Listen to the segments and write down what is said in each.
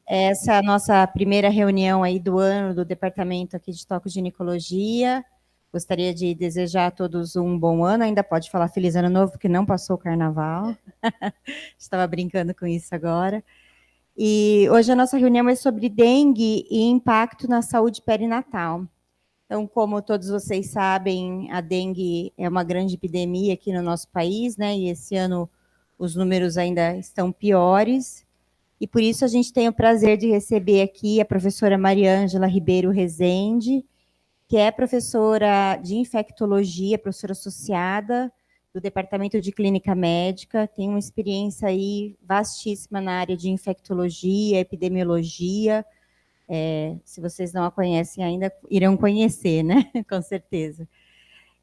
Essa é a nossa primeira reunião aí do ano do departamento aqui de tocoginecologia. Gostaria de desejar a todos um bom ano. Ainda pode falar feliz ano novo, porque não passou o carnaval. Estava brincando com isso agora. E hoje a nossa reunião é sobre dengue e impacto na saúde perinatal. Então, como todos vocês sabem, a dengue é uma grande epidemia aqui no nosso país, né? E esse ano os números ainda estão piores. E por isso a gente tem o prazer de receber aqui a professora Mariângela Ribeiro Rezende, que é professora de infectologia, professora associada do Departamento de Clínica Médica, tem uma experiência aí vastíssima na área de infectologia, epidemiologia. Se vocês não a conhecem ainda, irão conhecer, né? Com certeza.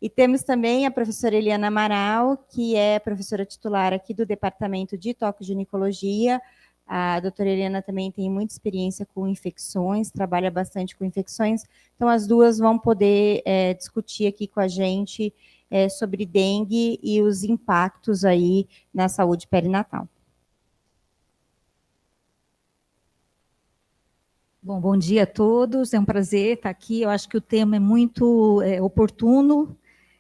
E temos também a professora Eliana Amaral, que é professora titular aqui do Departamento de Tocoginecologia. A doutora Eliana também tem muita experiência com infecções, trabalha bastante com infecções. Então, as duas vão poder discutir aqui com a gente sobre dengue e os impactos aí na saúde perinatal. Bom dia a todos, é um prazer estar aqui. Eu acho que o tema é muito oportuno,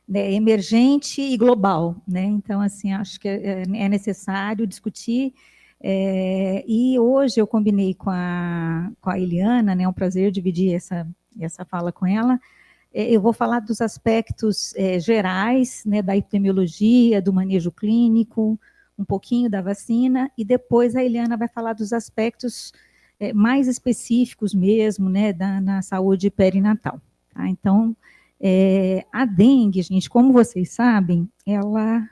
né, emergente e global, né? Então, assim, acho que é necessário discutir. E hoje eu combinei com a Eliana, né? É um prazer dividir essa fala com ela. Eu vou falar dos aspectos gerais, né, da epidemiologia, do manejo clínico, um pouquinho da vacina, e depois a Eliana vai falar dos aspectos mais específicos mesmo, né, na saúde perinatal. Tá? Então, a dengue, gente, como vocês sabem, ela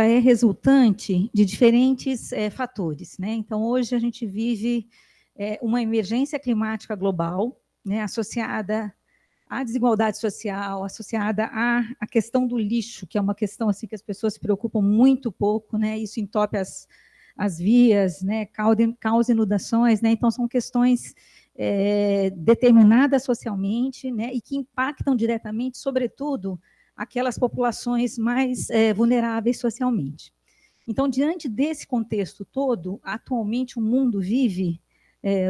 é resultante de diferentes fatores, né? Então, hoje a gente vive uma emergência climática global, né, associada à desigualdade social, associada à questão do lixo, que é uma questão assim que as pessoas se preocupam muito pouco, né? Isso entope as vias, né? Causa inundações, né? Então, são questões determinadas socialmente, né? E que impactam diretamente, sobretudo, aquelas populações mais vulneráveis socialmente. Então, diante desse contexto todo, atualmente o mundo vive,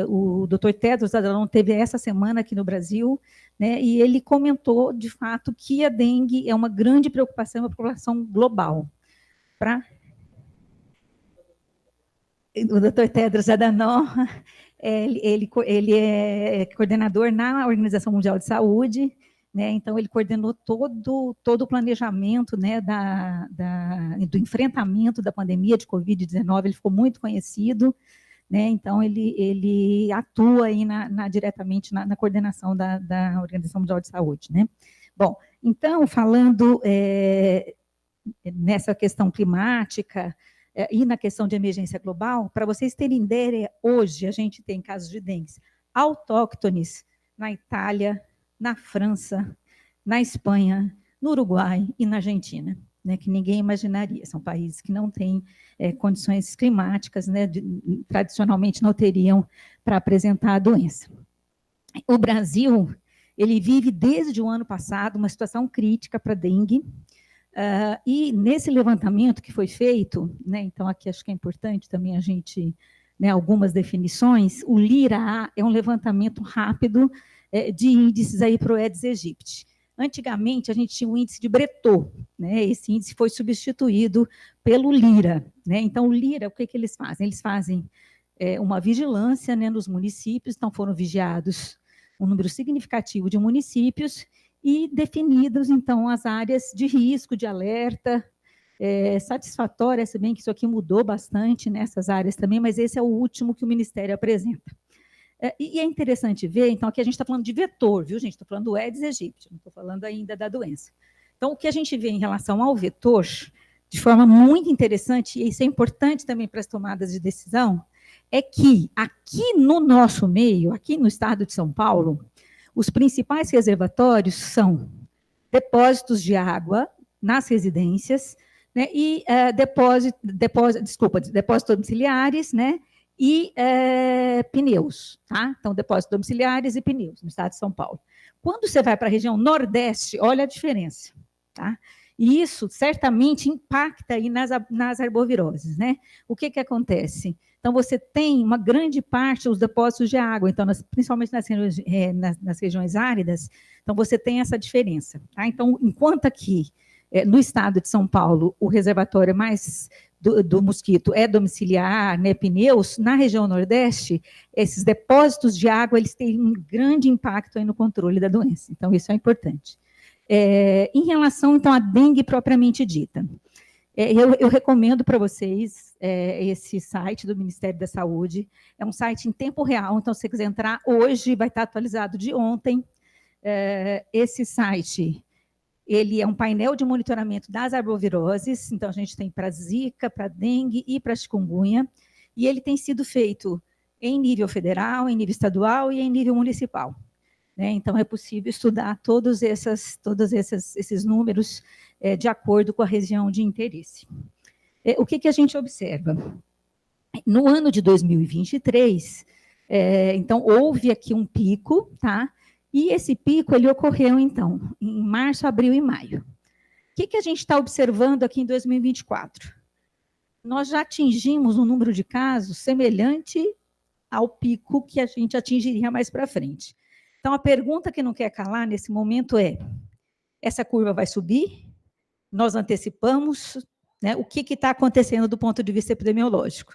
o Dr. Tedros Adhanom teve essa semana aqui no Brasil, né, e ele comentou, de fato, que a dengue é uma grande preocupação, uma preocupação global. O Dr. Tedros Adhanom, ele é coordenador na Organização Mundial de Saúde, né, então ele coordenou todo o planejamento, né, do enfrentamento da pandemia de Covid-19, ele ficou muito conhecido, né, então ele atua aí diretamente na coordenação da Organização Mundial de Saúde. Né. Bom, então, falando nessa questão climática, e na questão de emergência global, para vocês terem ideia, hoje a gente tem casos de dengue autóctones na Itália, na França, na Espanha, no Uruguai e na Argentina, né, que ninguém imaginaria. São países que não têm condições climáticas, né, tradicionalmente não teriam para apresentar a doença. O Brasil, ele vive desde o ano passado uma situação crítica para a dengue. E nesse levantamento que foi feito, né, então aqui acho que é importante também a gente, né, algumas definições, o LIRA-A é um levantamento rápido de índices aí para o Aedes aegypti. Antigamente a gente tinha o índice de Breton, né, esse índice foi substituído pelo LIRA. Né, então o LIRA, o que eles fazem? Eles fazem uma vigilância, né, nos municípios, então foram vigiados um número significativo de municípios, e definidas, então, as áreas de risco, de alerta, satisfatória, se bem que isso aqui mudou bastante nessas áreas também, mas esse é o último que o Ministério apresenta. E é interessante ver, então, aqui a gente está falando de vetor, viu, gente? Estou falando do Aedes aegypti, não estou falando ainda da doença. Então, o que a gente vê em relação ao vetor, de forma muito interessante, e isso é importante também para as tomadas de decisão, é que aqui no nosso meio, aqui no estado de São Paulo, os principais reservatórios são depósitos de água nas residências, né, e depósitos domiciliares, né, e pneus, tá? Então, depósitos domiciliares e pneus no estado de São Paulo. Quando você vai para a região Nordeste, olha a diferença, tá? E isso certamente impacta aí nas arboviroses, né? O que acontece? Então, você tem uma grande parte dos depósitos de água, então, principalmente nas regiões áridas, então você tem essa diferença. Tá? Então, enquanto aqui, no estado de São Paulo, o reservatório mais do mosquito é domiciliar, né, pneus, na região Nordeste, esses depósitos de água, eles têm um grande impacto aí no controle da doença. Então, isso é importante. Em relação, então, à dengue propriamente dita, eu recomendo para vocês esse site do Ministério da Saúde. É um site em tempo real, então, se você quiser entrar hoje, vai estar atualizado de ontem. Esse site, ele é um painel de monitoramento das arboviroses, então a gente tem para zika, para dengue e para chikungunya, e ele tem sido feito em nível federal, em nível estadual e em nível municipal. Né? Então, é possível estudar todos esses números de acordo com a região de interesse. O que a gente observa? No ano de 2023, então, houve aqui um pico, tá? E esse pico, ele ocorreu, então, em março, abril e maio. O que a gente está observando aqui em 2024? Nós já atingimos um número de casos semelhante ao pico que a gente atingiria mais para frente. Então, a pergunta que não quer calar nesse momento é: essa curva vai subir? Nós antecipamos, né? O que está acontecendo do ponto de vista epidemiológico?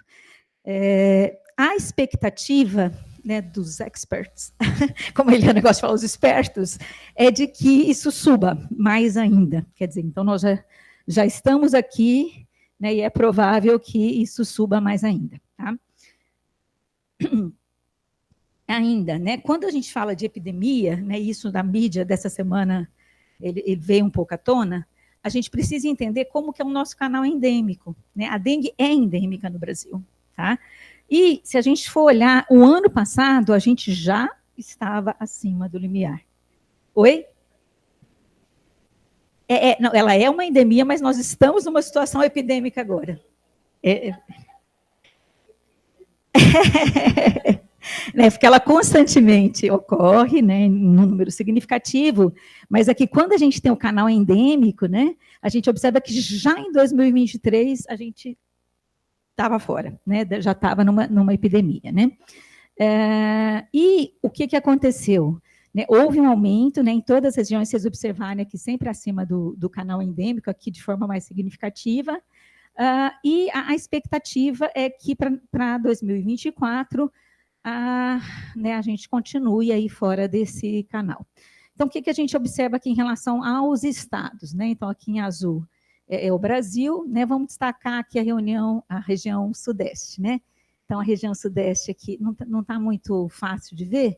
A expectativa, né, dos experts, como ele é o negócio de falar, os espertos, é de que isso suba mais ainda. Quer dizer, então nós já estamos aqui, né, e é provável que isso suba mais ainda. Tá? Ainda, né, quando a gente fala de epidemia, né, isso da mídia dessa semana, ele veio um pouco à tona, a gente precisa entender como que é o nosso canal endêmico. Né? A dengue é endêmica no Brasil. Tá? E, se a gente for olhar, o ano passado, a gente já estava acima do limiar. Oi? Não, ela é uma endemia, mas nós estamos numa situação epidêmica agora. Né, porque ela constantemente ocorre, né, em um número significativo, mas aqui, quando a gente tem o canal endêmico, né, a gente observa que já em 2023 a gente estava fora, né, já estava numa epidemia. Né? E o que aconteceu? Né, houve um aumento, né, em todas as regiões, vocês observarem aqui, sempre acima do canal endêmico, aqui de forma mais significativa, e a expectativa é que para 2024, né, a gente continue aí fora desse canal. Então, o que a gente observa aqui em relação aos estados? Né? Então, aqui em azul é o Brasil, né? Vamos destacar aqui a região sudeste. Né? Então, a região sudeste aqui não tá muito fácil de ver,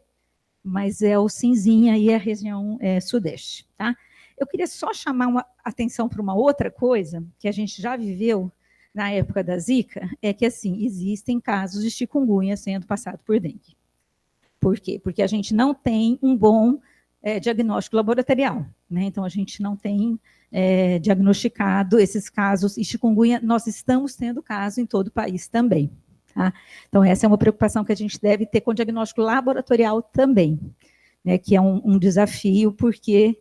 mas é o cinzinha e a região sudeste. Tá? Eu queria só chamar atenção para uma outra coisa que a gente já viveu na época da Zika, é que, assim, existem casos de chikungunya sendo passado por dengue. Por quê? Porque a gente não tem um bom diagnóstico laboratorial. Né? Então, a gente não tem diagnosticado esses casos, e chikungunya, nós estamos tendo caso em todo o país também. Tá? Então, essa é uma preocupação que a gente deve ter com o diagnóstico laboratorial também, né? Que é um desafio, porque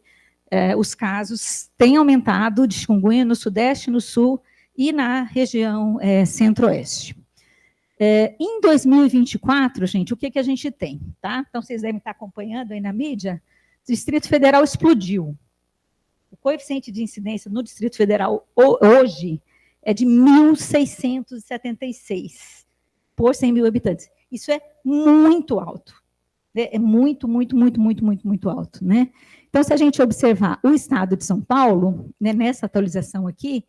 os casos têm aumentado de chikungunya no Sudeste, no Sul, e na região centro-oeste. Em 2024, gente, o que a gente tem? Tá? Então, vocês devem estar acompanhando aí na mídia, o Distrito Federal explodiu. O coeficiente de incidência no Distrito Federal hoje é de 1.676 por 100 mil habitantes. Isso é muito alto. É muito, muito, muito, muito, muito, muito alto. Né? Então, se a gente observar o estado de São Paulo, né, nessa atualização aqui,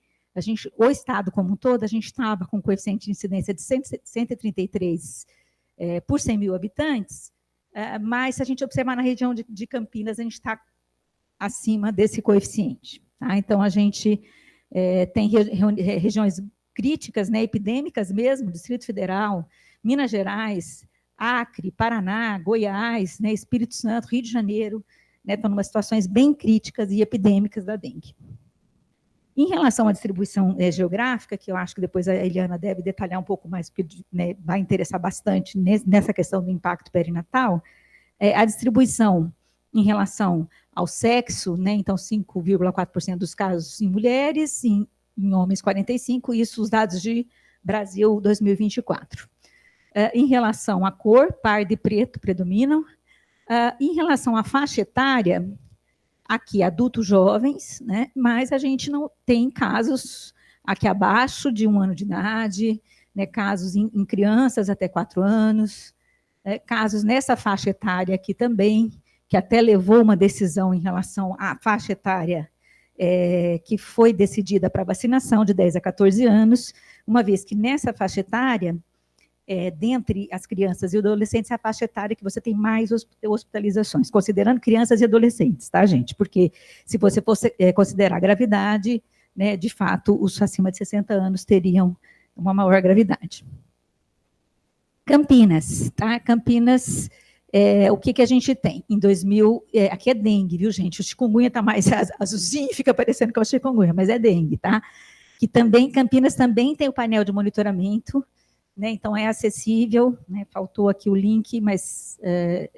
o estado como um todo, a gente estava com um coeficiente de incidência de 133 por 100 mil habitantes, mas se a gente observar na região de Campinas, a gente está acima desse coeficiente. Tá? Então, a gente tem regiões críticas, né, epidêmicas mesmo, Distrito Federal, Minas Gerais, Acre, Paraná, Goiás, né, Espírito Santo, Rio de Janeiro, né, estão em situações bem críticas e epidêmicas da dengue. Em relação à distribuição geográfica, que eu acho que depois a Eliana deve detalhar um pouco mais, porque, né, vai interessar bastante nessa questão do impacto perinatal, a distribuição em relação ao sexo, né, então 5,4% dos casos em mulheres, em homens 45%, isso os dados de Brasil 2024. Em relação à cor, pardo e preto predominam. Em relação à faixa etária, aqui adultos jovens, né, mas a gente não tem casos aqui abaixo de 1 ano de idade, né, casos em crianças até 4 anos, casos nessa faixa etária aqui também, que até levou uma decisão em relação à faixa etária que foi decidida para vacinação de 10 a 14 anos, uma vez que nessa faixa etária, dentre as crianças e adolescentes, é a faixa etária que você tem mais hospitalizações, considerando crianças e adolescentes, tá, gente? Porque se você fosse considerar a gravidade, né, de fato, os acima de 60 anos teriam uma maior gravidade. Campinas, tá? Campinas, o que a gente tem? Em 2000, aqui é dengue, viu, gente? O chikungunya está mais azulzinho, fica parecendo que é o chikungunya, mas é dengue, tá? Que também, Campinas também tem o painel de monitoramento, né? Então é acessível, né? Faltou aqui o link, mas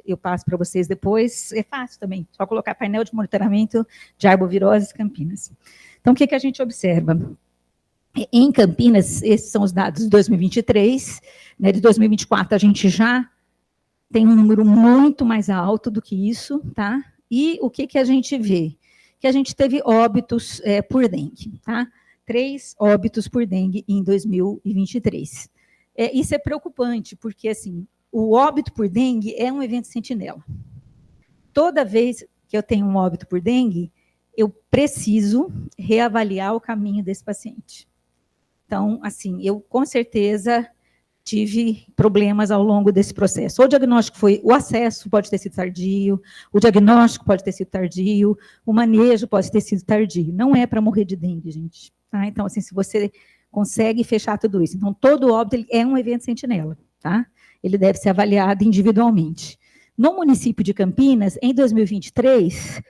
eu passo para vocês depois. É fácil também, só colocar painel de monitoramento de arboviroses Campinas. Então, o que a gente observa? Em Campinas, esses são os dados de 2023, né, de 2024 a gente já tem um número muito mais alto do que isso, tá? E o que a gente vê? Que a gente teve óbitos por dengue, tá? 3 óbitos por dengue em 2023. Isso é preocupante, porque, assim, o óbito por dengue é um evento sentinela. Toda vez que eu tenho um óbito por dengue, eu preciso reavaliar o caminho desse paciente. Então, assim, eu com certeza tive problemas ao longo desse processo. O diagnóstico foi, o acesso pode ter sido tardio, o diagnóstico pode ter sido tardio, o manejo pode ter sido tardio. Não é para morrer de dengue, gente. Tá? Então, assim, se você consegue fechar tudo isso. Então, todo óbito é um evento sentinela, tá? Ele deve ser avaliado individualmente. No município de Campinas, em 2023,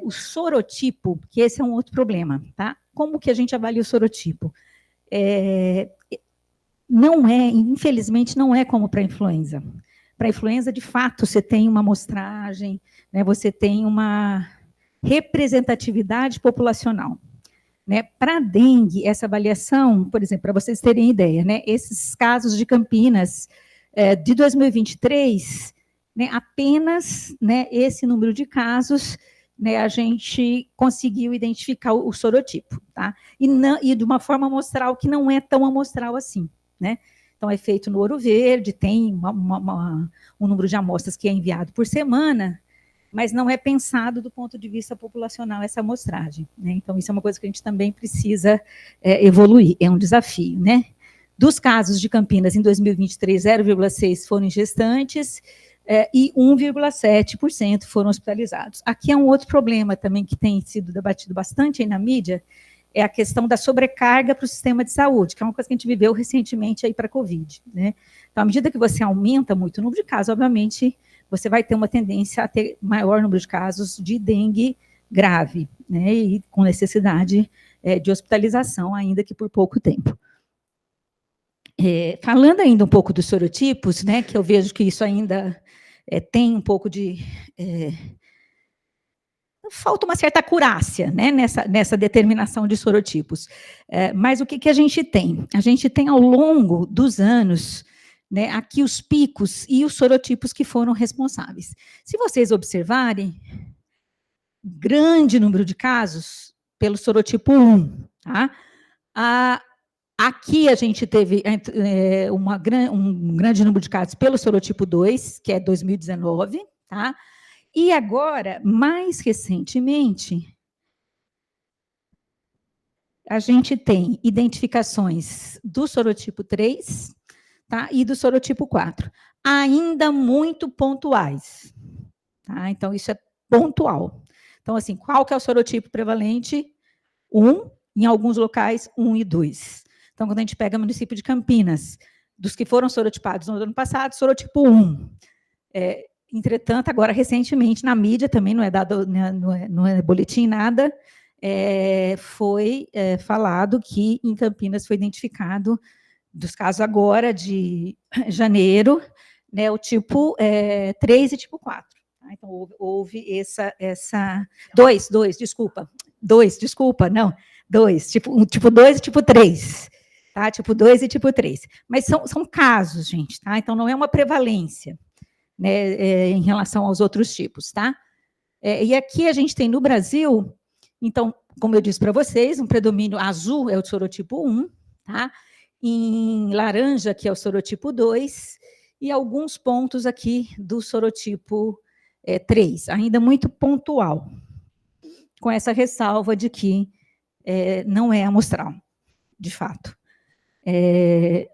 o sorotipo, que esse é um outro problema, tá? Como que a gente avalia o sorotipo? Não é, infelizmente, não é como para a influenza. Para a influenza, de fato, você tem uma amostragem, né, você tem uma representatividade populacional. Né? Para a dengue, essa avaliação, por exemplo, para vocês terem ideia, né, esses casos de Campinas de 2023, né, apenas, né, esse número de casos, né, a gente conseguiu identificar o sorotipo, tá? E de uma forma amostral que não é tão amostral assim, né? Então, é feito no Ouro Verde, tem um número de amostras que é enviado por semana, mas não é pensado do ponto de vista populacional essa amostragem, né? Então, isso é uma coisa que a gente também precisa evoluir, é um desafio, né? Dos casos de Campinas, em 2023, 0,6% foram em gestantes, e 1,7% foram hospitalizados. Aqui é um outro problema também que tem sido debatido bastante aí na mídia, é a questão da sobrecarga para o sistema de saúde, que é uma coisa que a gente viveu recentemente aí para a Covid, né? Então, à medida que você aumenta muito o número de casos, obviamente, você vai ter uma tendência a ter maior número de casos de dengue grave, né? E com necessidade de hospitalização, ainda que por pouco tempo. Falando ainda um pouco dos sorotipos, né, que eu vejo que isso ainda tem um pouco de... falta uma certa acurácia, né, nessa determinação de sorotipos. Mas o que a gente tem? A gente tem, ao longo dos anos, né, aqui os picos e os sorotipos que foram responsáveis. Se vocês observarem, grande número de casos pelo sorotipo 1, tá? Aqui a gente teve um grande número de casos pelo sorotipo 2, que é 2019, tá? E agora, mais recentemente, a gente tem identificações do sorotipo 3, tá? E do sorotipo 4, ainda muito pontuais, tá? Então, isso é pontual. Então, assim, qual que é o sorotipo prevalente? 1, em alguns locais, 1 e 2. Então, quando a gente pega o município de Campinas, dos que foram sorotipados no ano passado, sorotipo 1. Entretanto, agora, recentemente, na mídia, também não é dado, não é boletim, nada, foi falado que em Campinas foi identificado, dos casos agora de janeiro, né, o tipo 3 e tipo 4. Então, houve dois, tipo 2 e tipo 3, tá? Tipo 2 e tipo 3. Mas são casos, gente, tá? Então, não é uma prevalência, né, em relação aos outros tipos, tá? E aqui a gente tem no Brasil, então, como eu disse para vocês, um predomínio azul é o sorotipo 1, tá? Em laranja, que é o sorotipo 2, e alguns pontos aqui do sorotipo 3, ainda muito pontual, com essa ressalva de que não é amostral, de fato.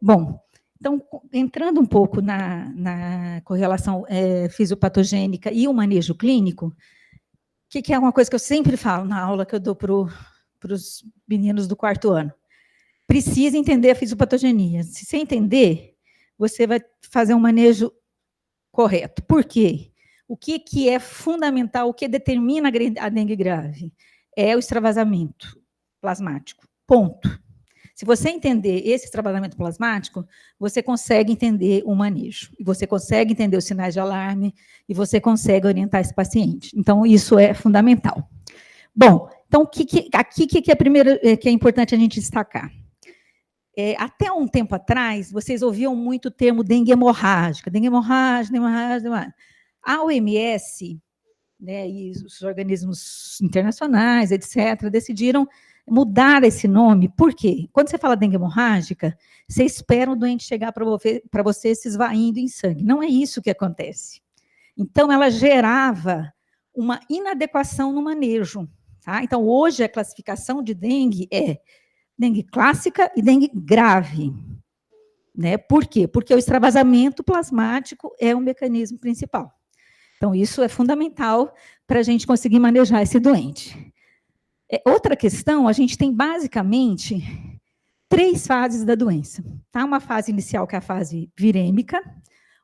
Bom, então, entrando um pouco na correlação fisiopatogênica e o manejo clínico, que é uma coisa que eu sempre falo na aula que eu dou para os meninos do 4º ano. Precisa entender a fisiopatogenia. Se você entender, você vai fazer um manejo correto. Por quê? O que é fundamental, o que determina a dengue grave? É o extravasamento plasmático. Ponto. Se você entender esse extravasamento plasmático, você consegue entender o manejo, e você consegue entender os sinais de alarme, e você consegue orientar esse paciente. Então, isso é fundamental. Bom, então, aqui que é primeiro que é importante a gente destacar. Até um tempo atrás, vocês ouviam muito o termo dengue hemorrágica, dengue hemorrágica, dengue hemorrágica, dengue hemorrágica. A OMS, né, e os organismos internacionais, etc., decidiram mudar esse nome. Por quê? Quando você fala dengue hemorrágica, você espera o doente chegar para você se esvaindo em sangue. Não é isso que acontece. Então, ela gerava uma inadequação no manejo. Tá? Então, hoje, a classificação de dengue é dengue clássica e dengue grave. Né? Por quê? Porque o extravasamento plasmático é o mecanismo principal. Então, isso é fundamental para a gente conseguir manejar esse doente. Outra questão, a gente tem basicamente 3 fases da doença. Tá? Uma fase inicial, que é a fase virêmica,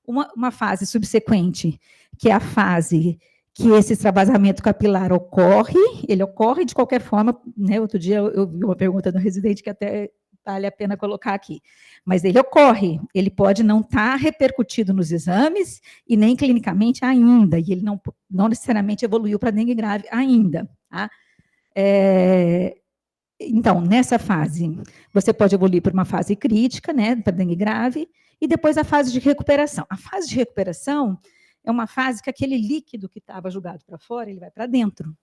uma fase subsequente, que é a fase que esse extravasamento capilar ocorre, ele ocorre de qualquer forma, né? Outro dia eu vi uma pergunta do residente que até vale a pena colocar aqui, mas ele ocorre, ele pode não estar repercutido nos exames e nem clinicamente ainda, e ele não necessariamente evoluiu para dengue grave ainda, tá? Então, nessa fase, você pode evoluir para uma fase crítica, né, para dengue grave, e depois a fase de recuperação. A fase de recuperação é uma fase que aquele líquido que estava jogado para fora, ele vai para dentro.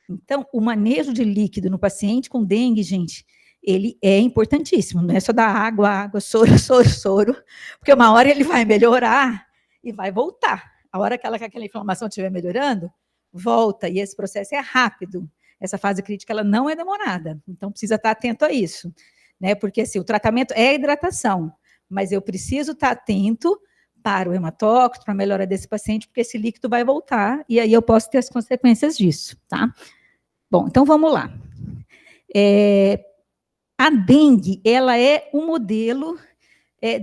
Então, o manejo de líquido no paciente com dengue, gente, ele é importantíssimo, não é só dar água, soro, porque uma hora ele vai melhorar e vai voltar. A hora que aquela inflamação estiver melhorando, volta, e esse processo é rápido. Essa fase crítica ela não é demorada, então precisa estar atento a isso, né? Porque assim, o tratamento é a hidratação, mas eu preciso estar atento para o hematócrito, para a melhora desse paciente, porque esse líquido vai voltar, e aí eu posso ter as consequências disso, tá? Bom, então vamos lá. A dengue, ela é um modelo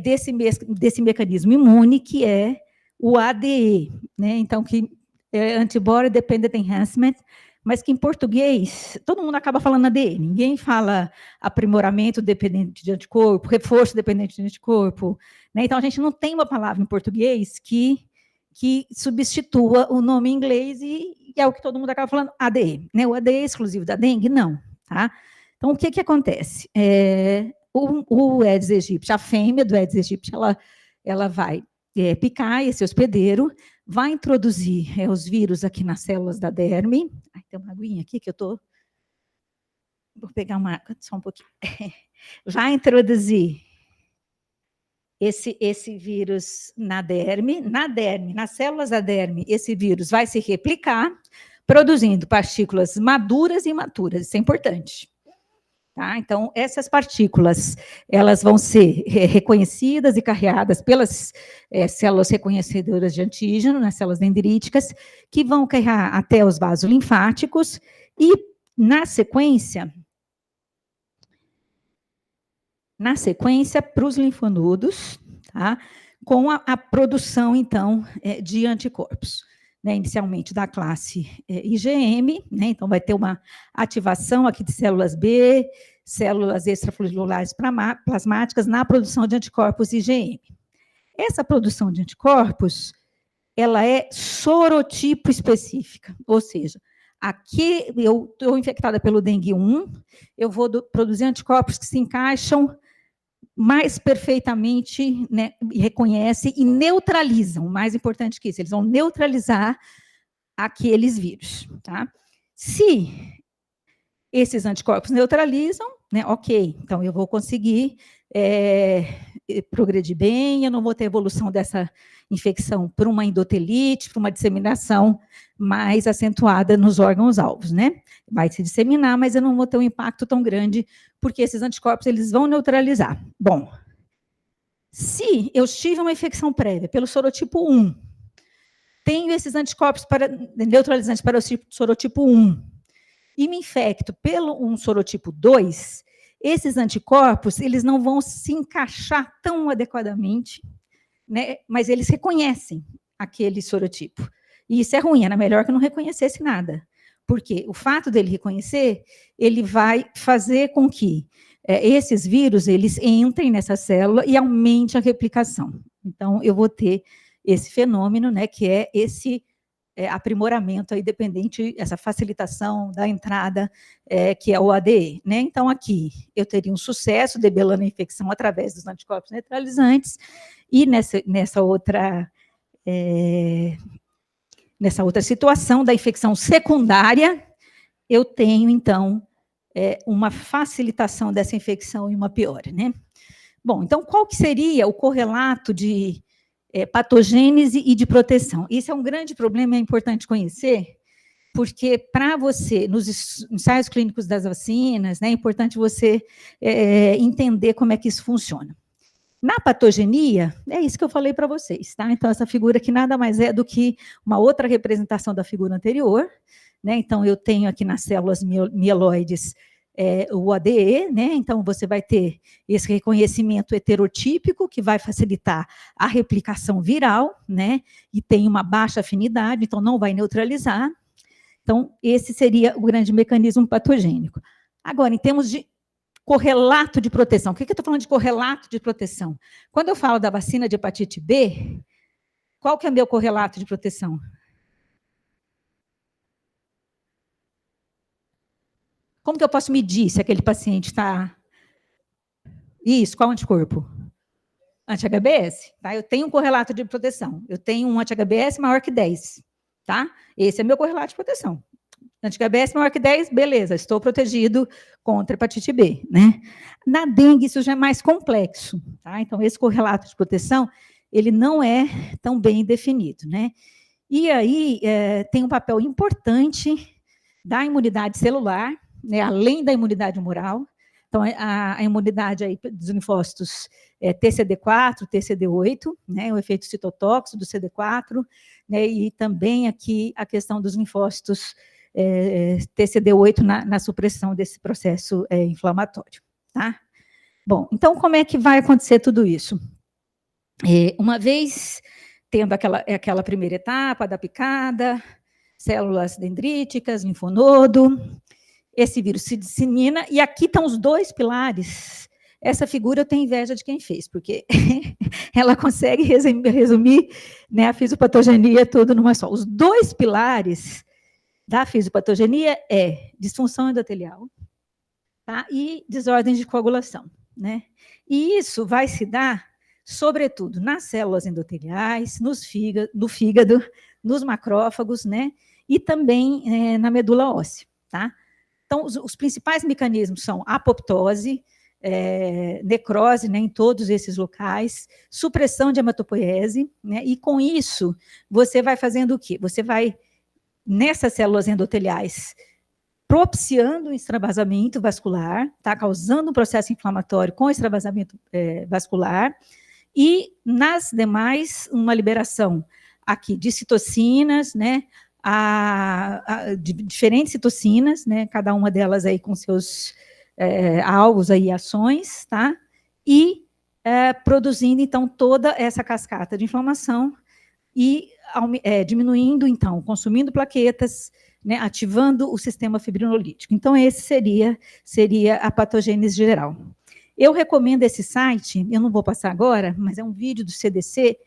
desse mecanismo imune, que é o ADE, né? Então, que é Antibody Dependent Enhancement, mas que em português, todo mundo acaba falando ADE, ninguém fala aprimoramento dependente de anticorpo, reforço dependente de anticorpo, né? Então, a gente não tem uma palavra em português que substitua o nome em inglês, e é o que todo mundo acaba falando, ADE, né? O ADE é exclusivo da dengue? Não, tá? Então, o que acontece? O Aedes aegypti, a fêmea do Aedes aegypti, ela vai picar esse hospedeiro, vai introduzir os vírus aqui nas células da derme. Ai, tem uma aguinha aqui que eu estou... Vou pegar uma água, só um pouquinho. Vai introduzir esse vírus na derme, nas células da derme, esse vírus vai se replicar, produzindo partículas maduras e imaturas, isso é importante. Tá? Então, essas partículas, elas vão ser reconhecidas e carreadas pelas células reconhecedoras de antígeno, nas células dendríticas, que vão carregar até os vasos linfáticos, e, na sequência, para os linfonodos, tá? Com a produção, então, de anticorpos. Né, inicialmente da classe IgM, né, então vai ter uma ativação aqui de células B, células extrafluidulares plasmáticas na produção de anticorpos IgM. Essa produção de anticorpos, ela é sorotipo específica, ou seja, aqui eu estou infectada pelo dengue 1, eu vou produzir anticorpos que se encaixam mais perfeitamente, né, reconhecem e neutralizam, mais importante que isso, eles vão neutralizar aqueles vírus, tá? Se esses anticorpos neutralizam, né, ok, então eu vou conseguir progredir bem, eu não vou ter evolução dessa infecção por uma endotelite, por uma disseminação mais acentuada nos órgãos-alvos, né? Vai se disseminar, mas eu não vou ter um impacto tão grande, porque esses anticorpos, eles vão neutralizar. Bom, se eu tive uma infecção prévia pelo sorotipo 1, tenho esses anticorpos neutralizantes para o sorotipo 1, e me infecto pelo um sorotipo 2, esses anticorpos, eles não vão se encaixar tão adequadamente, né, mas eles reconhecem aquele sorotipo. E isso é ruim, era melhor que não reconhecesse nada. Porque o fato dele reconhecer, ele vai fazer com que esses vírus, eles entrem nessa célula e aumente a replicação. Então, eu vou ter esse fenômeno, né, que é esse aprimoramento aí dependente, essa facilitação da entrada, que é o ADE, né? Então, aqui, eu teria um sucesso debelando a infecção através dos anticorpos neutralizantes, e nessa outra situação da infecção secundária, eu tenho, então, uma facilitação dessa infecção e uma piora, né? Bom, então, qual que seria o correlato de patogênese e de proteção? Isso é um grande problema, é importante conhecer, porque para você, nos ensaios clínicos das vacinas, né, é importante você entender como é que isso funciona. Na patogenia, é isso que eu falei para vocês, tá? Então, essa figura aqui nada mais é do que uma outra representação da figura anterior, né? Então, eu tenho aqui nas células mieloides o ADE, né? Então, você vai ter esse reconhecimento heterotípico, que vai facilitar a replicação viral, né? E tem uma baixa afinidade, então não vai neutralizar. Então, esse seria o grande mecanismo patogênico. Agora, em termos de correlato de proteção, o que eu estou falando de correlato de proteção? Quando eu falo da vacina de hepatite B, qual que é o meu correlato de proteção? Como que eu posso medir se aquele paciente está... Isso, qual anticorpo? Anti-HBs, tá? Eu tenho um correlato de proteção. Eu tenho um anti-HBs maior que 10, tá? Esse é meu correlato de proteção. Anti-HBs maior que 10, beleza, estou protegido contra hepatite B, né? Na dengue, isso já é mais complexo, tá? Então, esse correlato de proteção, ele não é tão bem definido, né? E aí, tem um papel importante da imunidade celular, né, além da imunidade humoral. Então, a imunidade aí dos linfócitos TCD4, TCD8, né, o efeito citotóxico do CD4, né, e também aqui a questão dos linfócitos TCD8 na supressão desse processo inflamatório, tá? Bom, então, como é que vai acontecer tudo isso? Uma vez tendo aquela primeira etapa da picada, células dendríticas, linfonodo, esse vírus se dissemina, e aqui estão os dois pilares. Essa figura eu tenho inveja de quem fez, porque ela consegue resumir, né, a fisiopatogenia tudo numa só. Os dois pilares da fisiopatogenia é disfunção endotelial, tá, e desordens de coagulação, né? E isso vai se dar, sobretudo, nas células endoteliais, no fígado, nos macrófagos, né? E também na medula óssea, tá? Então, os principais mecanismos são apoptose, necrose, né, em todos esses locais, supressão de hematopoiese, né? E com isso, você vai fazendo o quê? Você vai, nessas células endoteliais, propiciando o extravasamento vascular, tá? Causando um processo inflamatório com extravasamento vascular, e nas demais, uma liberação aqui de citocinas, né? De diferentes citocinas, né? Cada uma delas aí com seus alvos aí, ações, tá? E produzindo, então, toda essa cascata de inflamação e diminuindo, então, consumindo plaquetas, né, ativando o sistema fibrinolítico. Então, esse seria a patogênese geral. Eu recomendo esse site, eu não vou passar agora, mas é um vídeo do CDC,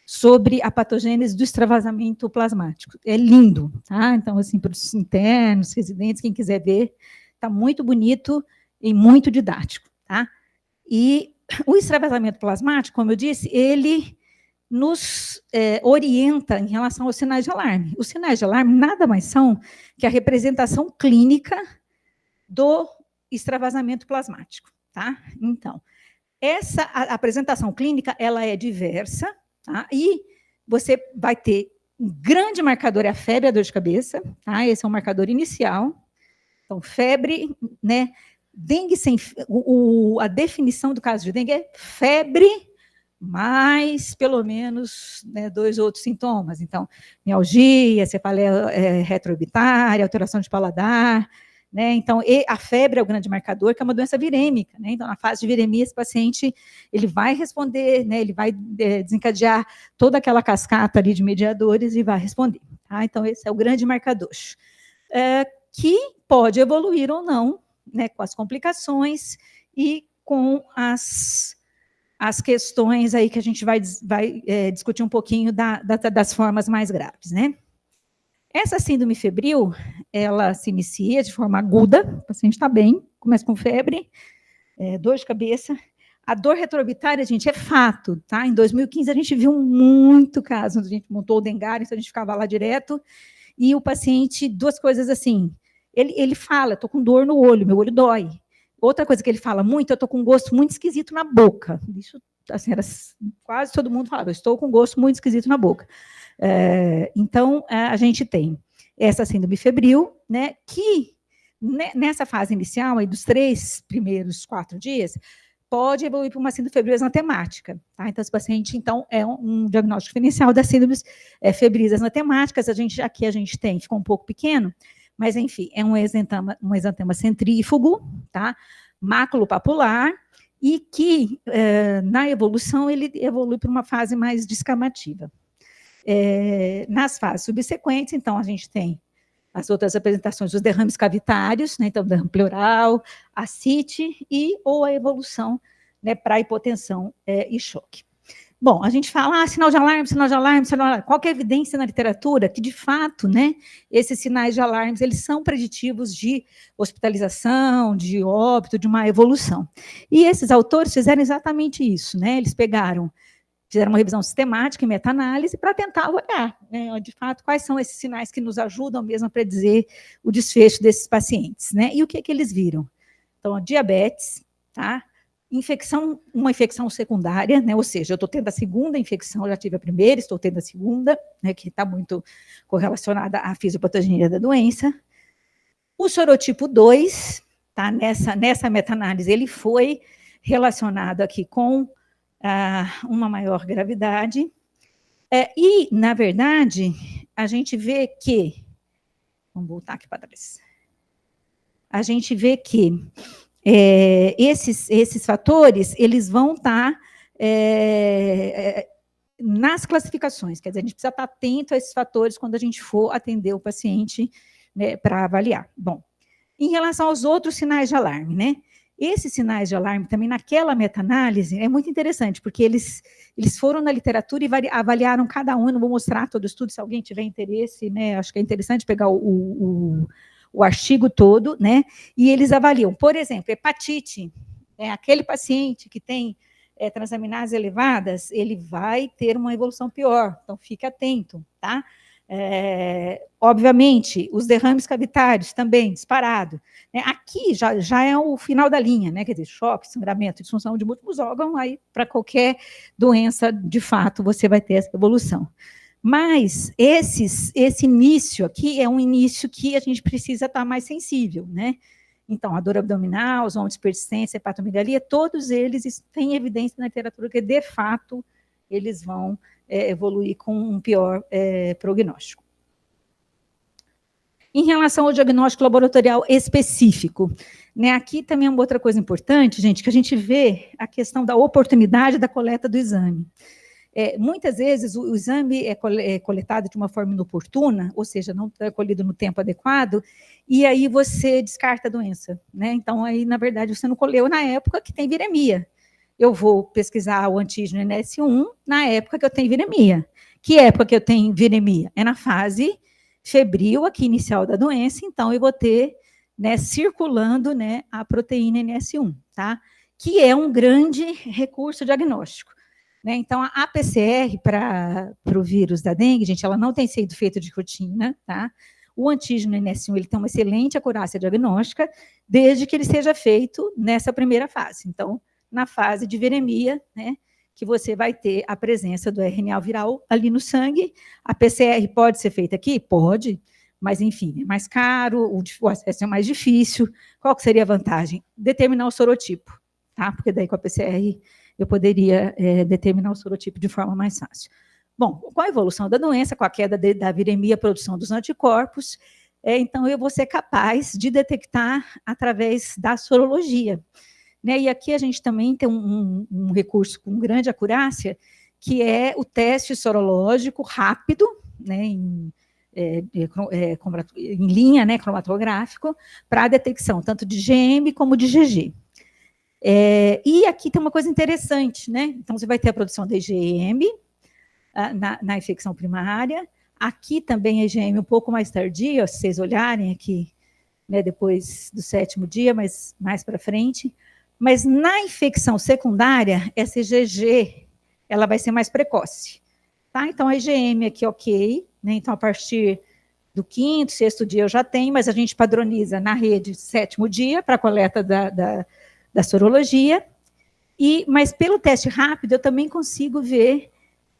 sobre a patogênese do extravasamento plasmático. É lindo, tá? Então, assim, para os internos, residentes, quem quiser ver, está muito bonito e muito didático, tá? E o extravasamento plasmático, como eu disse, ele nos orienta em relação aos sinais de alarme. Os sinais de alarme nada mais são que a representação clínica do extravasamento plasmático, tá? Então, essa apresentação clínica, ela é diversa, tá? E você vai ter um grande marcador, é a febre e a dor de cabeça, tá? Esse é o marcador inicial. Então, febre, né? Dengue sem... a definição do caso de dengue é febre mais, pelo menos, né, 2 outros sintomas. Então, mialgia, cefaleia retroorbitária, alteração de paladar, né? Então, a febre é o grande marcador, que é uma doença virêmica, né? Então, na fase de viremia, esse paciente ele vai responder, né? Ele vai desencadear toda aquela cascata ali de mediadores e vai responder. Tá? Então, esse é o grande marcador. Que pode evoluir ou não, né? Com as complicações e com as questões aí que a gente vai discutir um pouquinho das formas mais graves, né? Essa síndrome febril, ela se inicia de forma aguda, o paciente está bem, começa com febre, dor de cabeça. A dor retroorbitária, gente, é fato, tá? Em 2015 a gente viu muito caso, a gente montou o Dengário, então a gente ficava lá direto, e o paciente, 2 coisas assim, ele fala, estou com dor no olho, meu olho dói. Outra coisa que ele fala muito, eu estou com um gosto muito esquisito na boca. Isso, assim, quase todo mundo falava, eu estou com um gosto muito esquisito na boca. Então, a gente tem essa síndrome febril, né, que nessa fase inicial, aí dos 3 primeiros 4 dias, pode evoluir para uma síndrome febril exantemática. Tá? Então, esse paciente, então, é um diagnóstico diferencial das síndromes febris exantemáticas. Aqui a gente tem, ficou um pouco pequeno, mas, enfim, é um exantema centrífugo, tá? Máculo-papular, e que, na evolução, ele evolui para uma fase mais descamativa. Nas fases subsequentes, então, a gente tem as outras apresentações dos derrames cavitários, né, então, derrame pleural, ascite ou a evolução, né, para hipotensão e choque. Bom, a gente fala, sinal de alarme, sinal de alarme, sinal de alarme. Qual que é a evidência na literatura que, de fato, né, esses sinais de alarmes, eles são preditivos de hospitalização, de óbito, de uma evolução. E esses autores fizeram exatamente isso, né, eles fizeram uma revisão sistemática e meta-análise para tentar olhar, né, de fato, quais são esses sinais que nos ajudam mesmo a predizer o desfecho desses pacientes, né? E o que eles viram? Então, a diabetes, tá? Uma infecção secundária, né? Ou seja, eu estou tendo a segunda infecção, já tive a primeira, estou tendo a segunda, né, que está muito correlacionada à fisiopatogenia da doença. O sorotipo 2, tá? Nessa meta-análise, ele foi relacionado aqui com uma maior gravidade. E, na verdade, a gente vê que... Vamos voltar aqui para trás. A gente vê que esses fatores, eles vão estar nas classificações, quer dizer, a gente precisa estar atento a esses fatores quando a gente for atender o paciente, né, para avaliar. Bom, em relação aos outros sinais de alarme, né? Esses sinais de alarme, também naquela meta-análise, é muito interessante, porque eles foram na literatura e avaliaram cada um, eu não vou mostrar todo o estudo, se alguém tiver interesse, né, acho que é interessante pegar o artigo todo, né, e eles avaliam, por exemplo, hepatite, aquele paciente que tem transaminases elevadas, ele vai ter uma evolução pior, então fique atento, tá? Obviamente, os derrames cavitários também, disparado. Aqui já é o final da linha, né? Quer dizer, choque, sangramento, disfunção de múltiplos órgãos, aí para qualquer doença, de fato, você vai ter essa evolução. Mas esse início aqui é um início que a gente precisa estar mais sensível, né? Então, a dor abdominal, os vômitos persistentes, a hepatomegalia, todos eles têm evidência na literatura que, de fato, eles vão evoluir com um pior prognóstico. Em relação ao diagnóstico laboratorial específico, né, aqui também é uma outra coisa importante, gente, que a gente vê a questão da oportunidade da coleta do exame. Muitas vezes o exame é coletado de uma forma inoportuna, ou seja, não é colhido no tempo adequado, e aí você descarta a doença, né? Então, aí, na verdade, você não colheu na época que tem viremia. eu vou pesquisar o antígeno NS1 na época que eu tenho viremia. Que época que eu tenho viremia? É na fase febril aqui inicial da doença, então eu vou ter, né, circulando, né, a proteína NS1, tá? Que é um grande recurso diagnóstico. Né? Então, a PCR para o vírus da dengue, gente, ela não tem sido feita de rotina, tá? O antígeno NS1 ele tem uma excelente acurácia diagnóstica, desde que ele seja feito nessa primeira fase. Então, na fase de viremia, né, que você vai ter a presença do RNA viral ali no sangue. A PCR pode ser feita aqui? Pode, mas, enfim, é mais caro, o acesso é mais difícil. Qual que seria a vantagem? Determinar o sorotipo, tá? Porque daí com a PCR eu poderia determinar o sorotipo de forma mais fácil. Bom, com a evolução da doença, com a queda da viremia, a produção dos anticorpos, então eu vou ser capaz de detectar através da sorologia. Né? E aqui a gente também tem um recurso com grande acurácia, que é o teste sorológico rápido, né, em linha, né, cromatográfico, para a detecção tanto de GM como de GG. E aqui tem uma coisa interessante, né? Então, você vai ter a produção de IgM na infecção primária. Aqui também a IgM um pouco mais tardia, se vocês olharem aqui, né, depois do 7º dia, mas mais para frente. Mas na infecção secundária, essa IgG, ela vai ser mais precoce. Tá? Então, a IgM aqui, ok. Né? Então, a partir do 5º, 6º dia eu já tenho, mas a gente padroniza na rede 7º dia para a coleta da sorologia, mas pelo teste rápido eu também consigo ver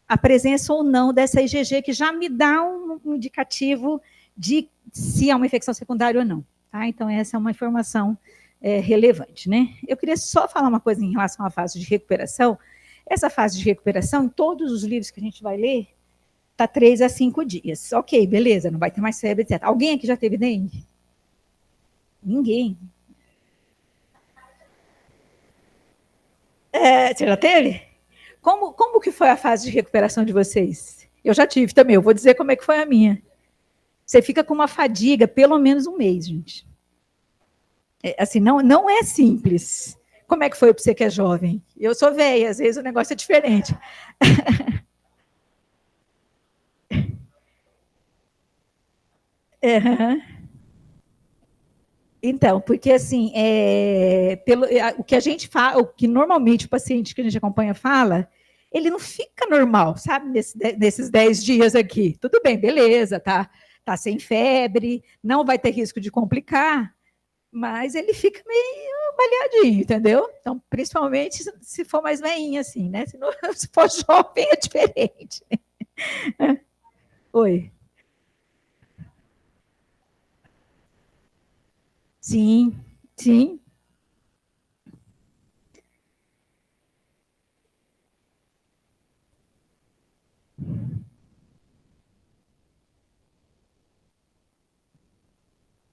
a presença ou não dessa IgG, que já me dá um indicativo de se é uma infecção secundária ou não. Tá? Então, essa é uma informação relevante. Né? Eu queria só falar uma coisa em relação à fase de recuperação. Essa fase de recuperação, em todos os livros que a gente vai ler, está 3 a 5 dias. Ok, beleza, não vai ter mais febre, etc. Alguém aqui já teve dengue? Ninguém. Você já teve? Como que foi a fase de recuperação de vocês? Eu já tive também, eu vou dizer como é que foi a minha. Você fica com uma fadiga pelo menos um mês, gente. Assim, não é simples. Como é que foi para você que é jovem? Eu sou velha, às vezes o negócio é diferente. Então, porque assim, o que a gente fala, o que normalmente o paciente que a gente acompanha fala, ele não fica normal, sabe, nesses 10 dias aqui. Tudo bem, beleza, tá sem febre, não vai ter risco de complicar, mas ele fica meio baleadinho, entendeu? Então, principalmente se for mais velhinha, assim, né? Se for jovem, é diferente. Oi. Sim, sim.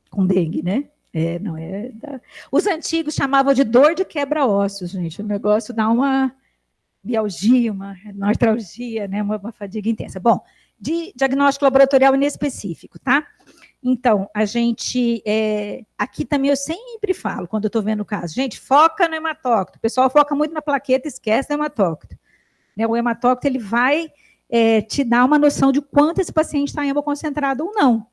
Com dengue, né? Não é. Os antigos chamavam de dor de quebra-ossos, gente. O negócio dá uma mialgia, uma artralgia, né? Uma fadiga intensa. Bom, de diagnóstico laboratorial inespecífico, tá? Então, a gente. Aqui também eu sempre falo, quando eu estou vendo o caso, gente, foca no hematócrito. O pessoal foca muito na plaqueta, esquece do hematócrito. Né? O hematócrito ele vai te dar uma noção de quanto esse paciente está em hemoconcentrado ou não.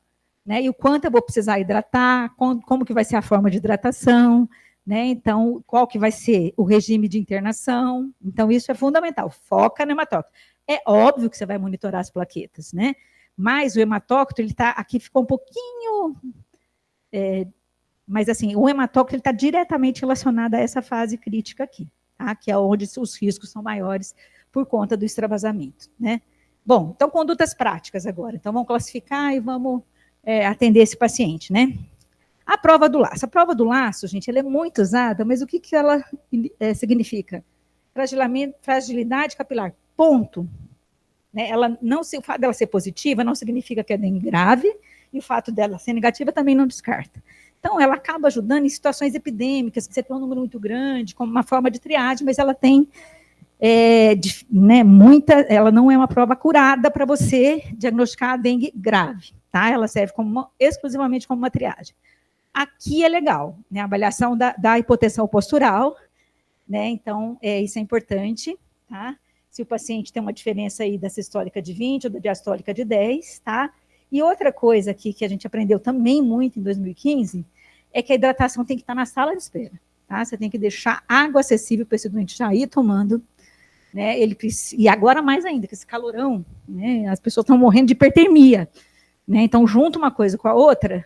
Né, e o quanto eu vou precisar hidratar, como que vai ser a forma de hidratação, né, então, qual que vai ser o regime de internação. Então, isso é fundamental, foca no hematócrito. É óbvio que você vai monitorar as plaquetas, né, mas o hematócrito, ele tá, aqui ficou um pouquinho, mas assim, o hematócrito está diretamente relacionado a essa fase crítica aqui, tá, que é onde os riscos são maiores por conta do extravasamento, né. Bom, então, condutas práticas agora. Então, vamos classificar e vamos atender esse paciente, né? A prova do laço. A prova do laço, gente, ela é muito usada, mas o que ela significa? Fragilidade capilar, ponto. Né? O fato dela ser positiva não significa que é dengue grave, e o fato dela ser negativa também não descarta. Então, ela acaba ajudando em situações epidêmicas, que você tem um número muito grande, como uma forma de triagem, mas ela tem ela não é uma prova curada para você diagnosticar a dengue grave, tá? Ela serve exclusivamente como uma triagem. Aqui é legal, né? A avaliação da hipotensão postural, né? Então, isso é importante, tá? Se o paciente tem uma diferença aí da sistólica de 20 ou da diastólica de 10, tá? E outra coisa aqui que a gente aprendeu também muito em 2015 é que a hidratação tem que estar na sala de espera, tá? Você tem que deixar água acessível para esse doente já ir tomando, né? E agora mais ainda, com esse calorão, né? As pessoas estão morrendo de hipertermia, né? Então, junto uma coisa com a outra,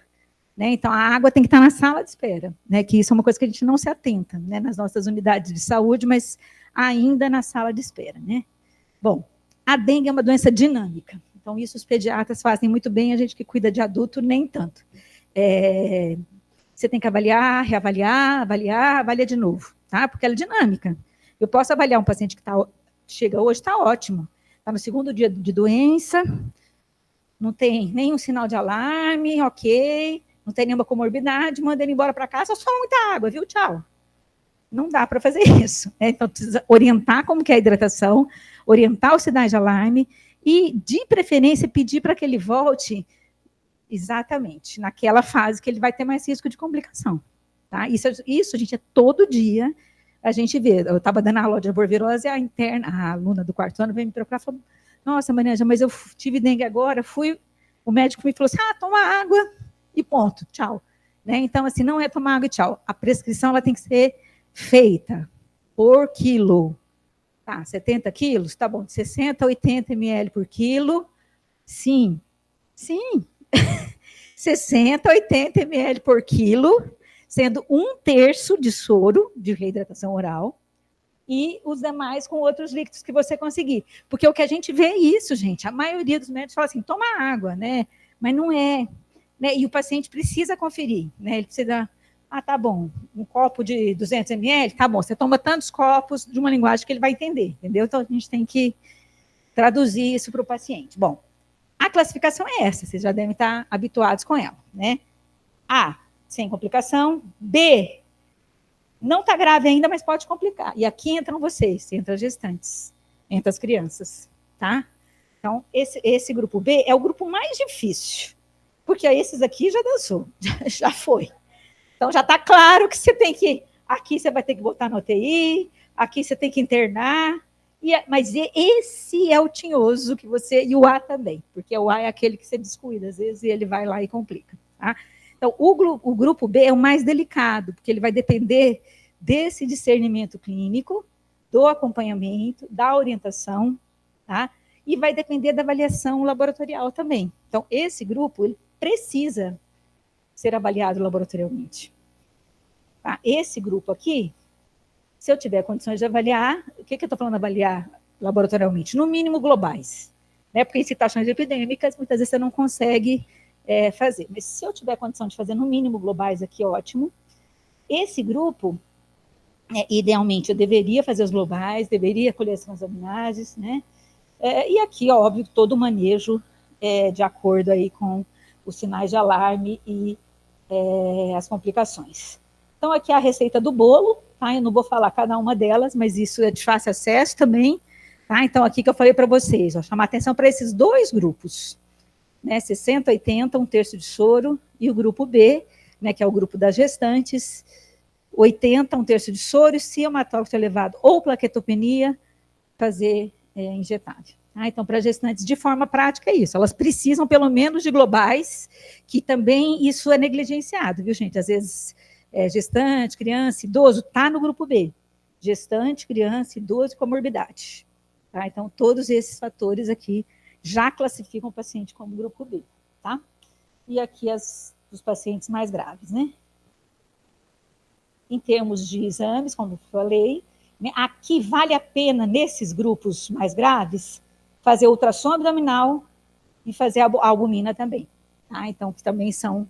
né? Então, a água tem que estar na sala de espera, né? Que isso é uma coisa que a gente não se atenta, né? Nas nossas unidades de saúde, mas ainda na sala de espera, né? Bom, a dengue é uma doença dinâmica, então isso os pediatras fazem muito bem, a gente que cuida de adulto nem tanto. Você tem que avaliar, reavaliar, avalia de novo, tá? Porque ela é dinâmica. Eu posso avaliar um paciente que chega hoje, está ótimo, está no segundo dia de doença, não tem nenhum sinal de alarme, ok, não tem nenhuma comorbidade, manda ele embora para casa, só muita água, viu? Tchau. Não dá para fazer isso, né? Então, precisa orientar como que é a hidratação, orientar os sinais de alarme e, de preferência, pedir para que ele volte exatamente naquela fase que ele vai ter mais risco de complicação. Tá? Isso, gente, é todo dia a gente vê. Eu estava dando aula de arbovirose, a aluna do quarto ano veio me procurar e falou, nossa, Maria, mas eu tive dengue agora, o médico me falou assim, toma água e ponto, tchau. Né? Então, assim, não é tomar água e tchau. A prescrição ela tem que ser feita por quilo. Tá, 70 quilos? Tá bom, de 60 a 80 ml por quilo. Sim. 60 a 80 ml por quilo, sendo 1/3 de soro de reidratação oral e os demais com outros líquidos que você conseguir. Porque o que a gente vê é isso, gente. A maioria dos médicos fala assim, toma água, né? Mas não é. Né? E o paciente precisa conferir, né? Ele precisa... tá bom, um copo de 200 ml, tá bom, você toma tantos copos de uma linguagem que ele vai entender, entendeu? Então, a gente tem que traduzir isso para o paciente. Bom, a classificação é essa, vocês já devem estar habituados com ela, né? A, sem complicação. B, não está grave ainda, mas pode complicar. E aqui entram vocês, entram as gestantes, entram as crianças, tá? Então, esse grupo B é o grupo mais difícil, porque esses aqui já dançou, já foi. Então, já está claro que você tem que... Aqui você vai ter que botar no UTI, aqui você tem que internar. Mas esse é o tinhoso que você... E o A também, porque o A é aquele que você descuida, às vezes, e ele vai lá e complica. Tá? Então, o grupo B é o mais delicado, porque ele vai depender desse discernimento clínico, do acompanhamento, da orientação, tá? E vai depender da avaliação laboratorial também. Então, esse grupo ele precisa ser avaliado laboratorialmente. Tá? Esse grupo aqui, se eu tiver condições de avaliar, o que eu estou falando avaliar laboratorialmente? No mínimo globais, né? Porque em situações epidêmicas, muitas vezes você não consegue fazer. Mas se eu tiver condição de fazer no mínimo globais aqui, ótimo. Esse grupo, idealmente, eu deveria fazer os globais, deveria colher as transaminases, né? E aqui, óbvio, todo o manejo de acordo aí com os sinais de alarme e as complicações. Então, aqui é a receita do bolo, tá? Eu não vou falar cada uma delas, mas isso é de fácil acesso também, tá? Então, aqui que eu falei para vocês, chamar atenção para esses dois grupos, né? 60, 80, 1/3 de soro, e o grupo B, né, que é o grupo das gestantes, 80, 1/3 de soro, se hematócrito elevado ou plaquetopenia, fazer injetável. Ah, então, para gestantes, de forma prática, é isso. Elas precisam, pelo menos, de globais, que também isso é negligenciado, viu, gente? Às vezes, gestante, criança, idoso, está no grupo B. Gestante, criança, idoso e comorbidade. Tá? Então, todos esses fatores aqui já classificam o paciente como grupo B. Tá? E aqui os pacientes mais graves, né? Em termos de exames, como eu falei, aqui vale a pena, nesses grupos mais graves, fazer ultrassom abdominal e fazer a albumina também. Tá? Então, que também são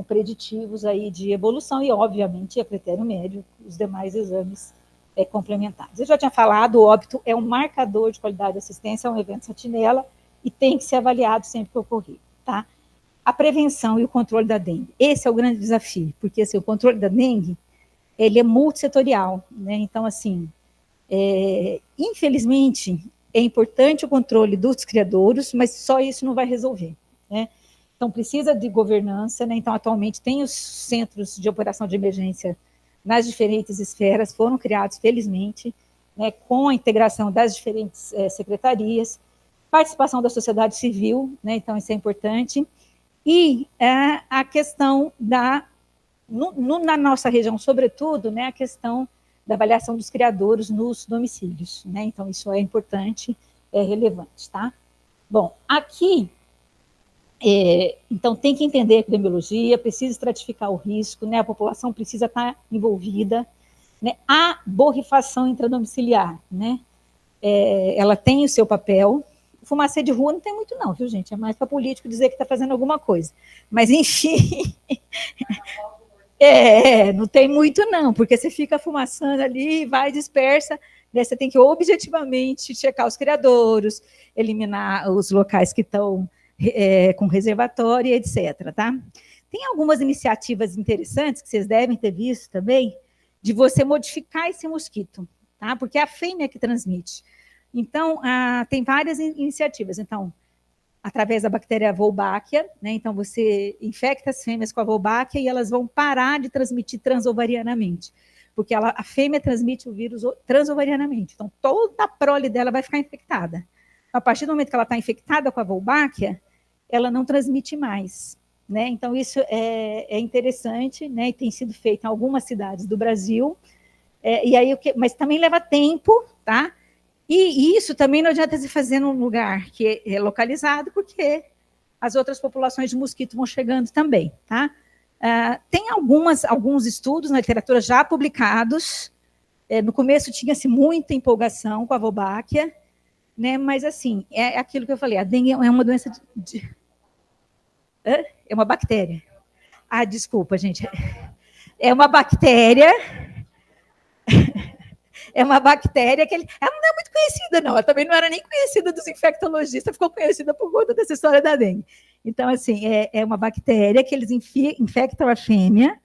preditivos aí de evolução e, obviamente, a critério médio, os demais exames complementares. Eu já tinha falado, o óbito é um marcador de qualidade de assistência, é um evento sentinela e tem que ser avaliado sempre que ocorrer. Tá? A prevenção e o controle da dengue, esse é o grande desafio, porque assim, o controle da dengue, ele é multissetorial, né? Então, assim, infelizmente, é importante o controle dos criadouros, mas só isso não vai resolver, né? Então, precisa de governança, né? Então, atualmente, tem os centros de operação de emergência nas diferentes esferas, foram criados, felizmente, né, com a integração das diferentes secretarias, participação da sociedade civil, né, então isso é importante, e a questão na nossa região, sobretudo, né, a questão da avaliação dos criadouros nos domicílios, né, então isso é importante, é relevante, tá? Bom, aqui, então tem que entender a epidemiologia, precisa estratificar o risco, né, a população precisa estar envolvida, né, a borrifação intradomiciliar, né, ela tem o seu papel. Fumacê de rua não tem muito não, viu, gente? É mais para político dizer que está fazendo alguma coisa. Mas, enfim, não tem muito não, porque você fica fumaçando ali, vai, dispersa, né? Você tem que objetivamente checar os criadouros, eliminar os locais que estão com reservatório, etc. Tá? Tem algumas iniciativas interessantes que vocês devem ter visto também, de você modificar esse mosquito, tá? Porque é a fêmea que transmite. Então, tem várias iniciativas. Então, através da bactéria Wolbachia, né? Então, você infecta as fêmeas com a Wolbachia e elas vão parar de transmitir transovarianamente, porque a fêmea transmite o vírus transovarianamente. Então, toda a prole dela vai ficar infectada. A partir do momento que ela está infectada com a Wolbachia, ela não transmite mais, né? Então, isso é interessante, né? E tem sido feito em algumas cidades do Brasil. E aí, mas também leva tempo, tá? E isso também não adianta se fazer num lugar que é localizado, porque as outras populações de mosquito vão chegando também, tá? Tem alguns estudos na literatura já publicados. No começo tinha-se muita empolgação com a Wolbachia, né? Mas, assim, é aquilo que eu falei, a dengue é uma doença é uma bactéria. Desculpa, gente. É uma bactéria... É uma bactéria que ela não é muito conhecida, não. Ela também não era nem conhecida dos infectologistas, ficou conhecida por conta dessa história da dengue. Então, assim, é uma bactéria que eles infectam a fêmea,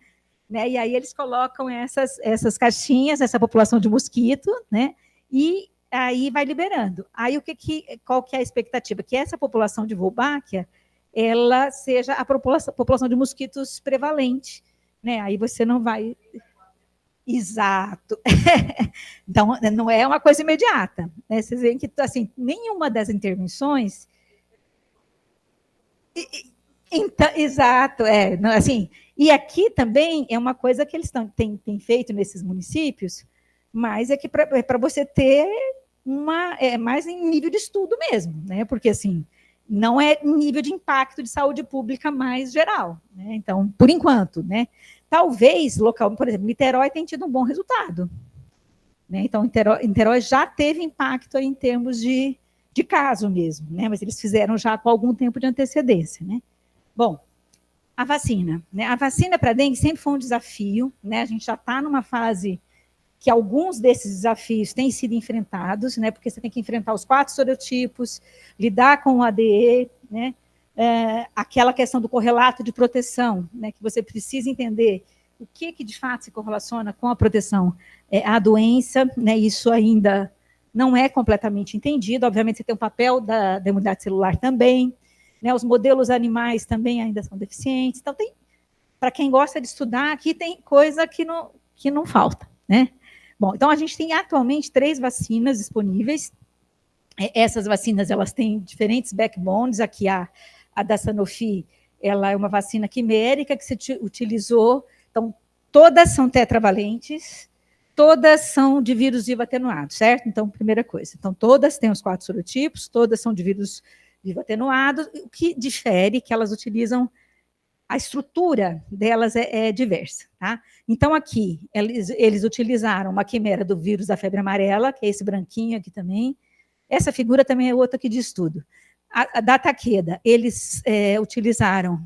né? E aí eles colocam essas caixinhas, essa população de mosquito, né? E aí vai liberando. Aí qual que é a expectativa? Que essa população de Wolbachia, ela seja a população de mosquitos prevalente, né? Aí você não vai... Exato. Então, não é uma coisa imediata, né? Vocês veem que, assim, nenhuma das intervenções... Então, exato, assim, e aqui também é uma coisa que eles têm feito nesses municípios, mas é que para você ter mais em nível de estudo mesmo, né? Porque, assim, não é nível de impacto de saúde pública mais geral, né? Então, por enquanto, né? Talvez local, por exemplo, Niterói tem tido um bom resultado, né? Então, Niterói já teve impacto em termos de caso mesmo, né? Mas eles fizeram já com algum tempo de antecedência, né? Bom, a vacina, né? A vacina para dengue sempre foi um desafio, né? A gente já está numa fase que alguns desses desafios têm sido enfrentados, né? Porque você tem que enfrentar os 4 serotipos, lidar com o ADE, né? Aquela questão do correlato de proteção, né? Que você precisa entender o que de fato se correlaciona com a proteção à doença, né? Isso ainda não é completamente entendido. Obviamente, você tem o papel da imunidade celular também, né? Os modelos animais também ainda são deficientes. Então, para quem gosta de estudar, aqui tem coisa que não falta, né? Bom, então a gente tem atualmente 3 vacinas disponíveis. Essas vacinas, elas têm diferentes backbones. Aqui a da Sanofi, ela é uma vacina quimérica que se utilizou. Então, todas são tetravalentes, todas são de vírus vivo atenuado, certo? Então, primeira coisa. Então, todas têm os 4 serotipos, todas são de vírus vivo atenuado. O que difere é que elas utilizam... A estrutura delas é diversa, tá? Então, aqui, eles utilizaram uma quimera do vírus da febre amarela, que é esse branquinho aqui também. Essa figura também é outra aqui de estudo. A da Takeda, eles utilizaram,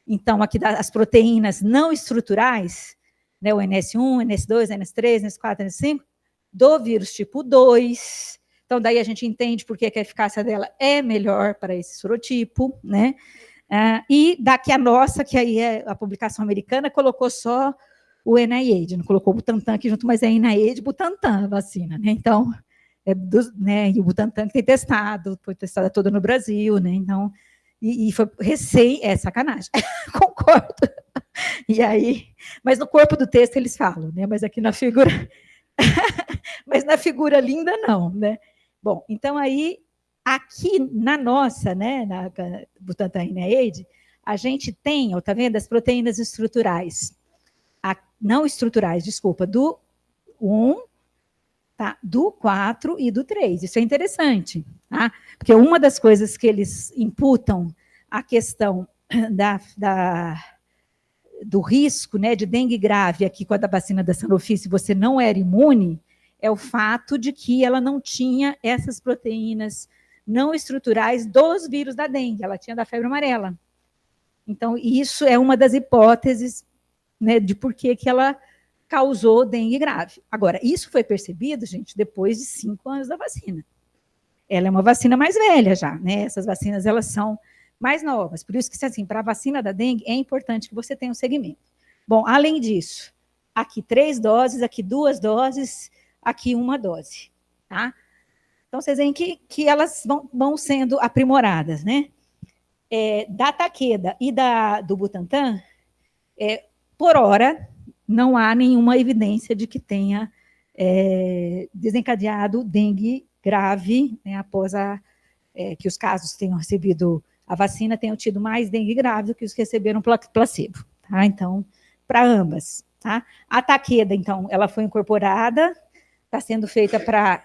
então, aqui as proteínas não estruturais, né, o NS1, NS2, NS3, NS4, NS5, do vírus tipo 2. Então, daí a gente entende por que a eficácia dela é melhor para esse sorotipo, né? E daqui a nossa, que aí é a publicação americana, colocou só o NIAID, não colocou o Butantan aqui junto, mas é NIAID Butantan a vacina, né? Então, né, e o Butantan que tem testado, foi testada toda no Brasil, né? Então, e foi sacanagem, concordo. E aí, mas no corpo do texto eles falam, né? Mas aqui na figura, mas na figura linda não, né? Bom, então aí aqui na nossa, né, na Butantan e na AIDS, a gente tem, ó, tá vendo, as proteínas estruturais, não estruturais, desculpa, do 1, tá, do 4 e do 3. Isso é interessante, tá? Porque uma das coisas que eles imputam a questão do risco, né, de dengue grave aqui com a da vacina da Sanofi, se você não era imune, é o fato de que ela não tinha essas proteínas não estruturais dos vírus da dengue, ela tinha da febre amarela. Então, isso é uma das hipóteses, né, de por que ela causou dengue grave. Agora, isso foi percebido, gente, depois de 5 anos da vacina. Ela é uma vacina mais velha já, né? Essas vacinas, elas são mais novas. Por isso que, assim, para a vacina da dengue, é importante que você tenha um segmento. Bom, além disso, aqui 3 doses, aqui 2 doses, aqui 1 dose, tá? Então, vocês veem que elas vão sendo aprimoradas, né? Da Takeda e do Butantan, por hora, não há nenhuma evidência de que tenha desencadeado dengue grave, né, após que os casos tenham recebido a vacina tenham tido mais dengue grave do que os que receberam placebo. Tá? Então, para ambas. Tá? A Takeda, então, ela foi incorporada, está sendo feita para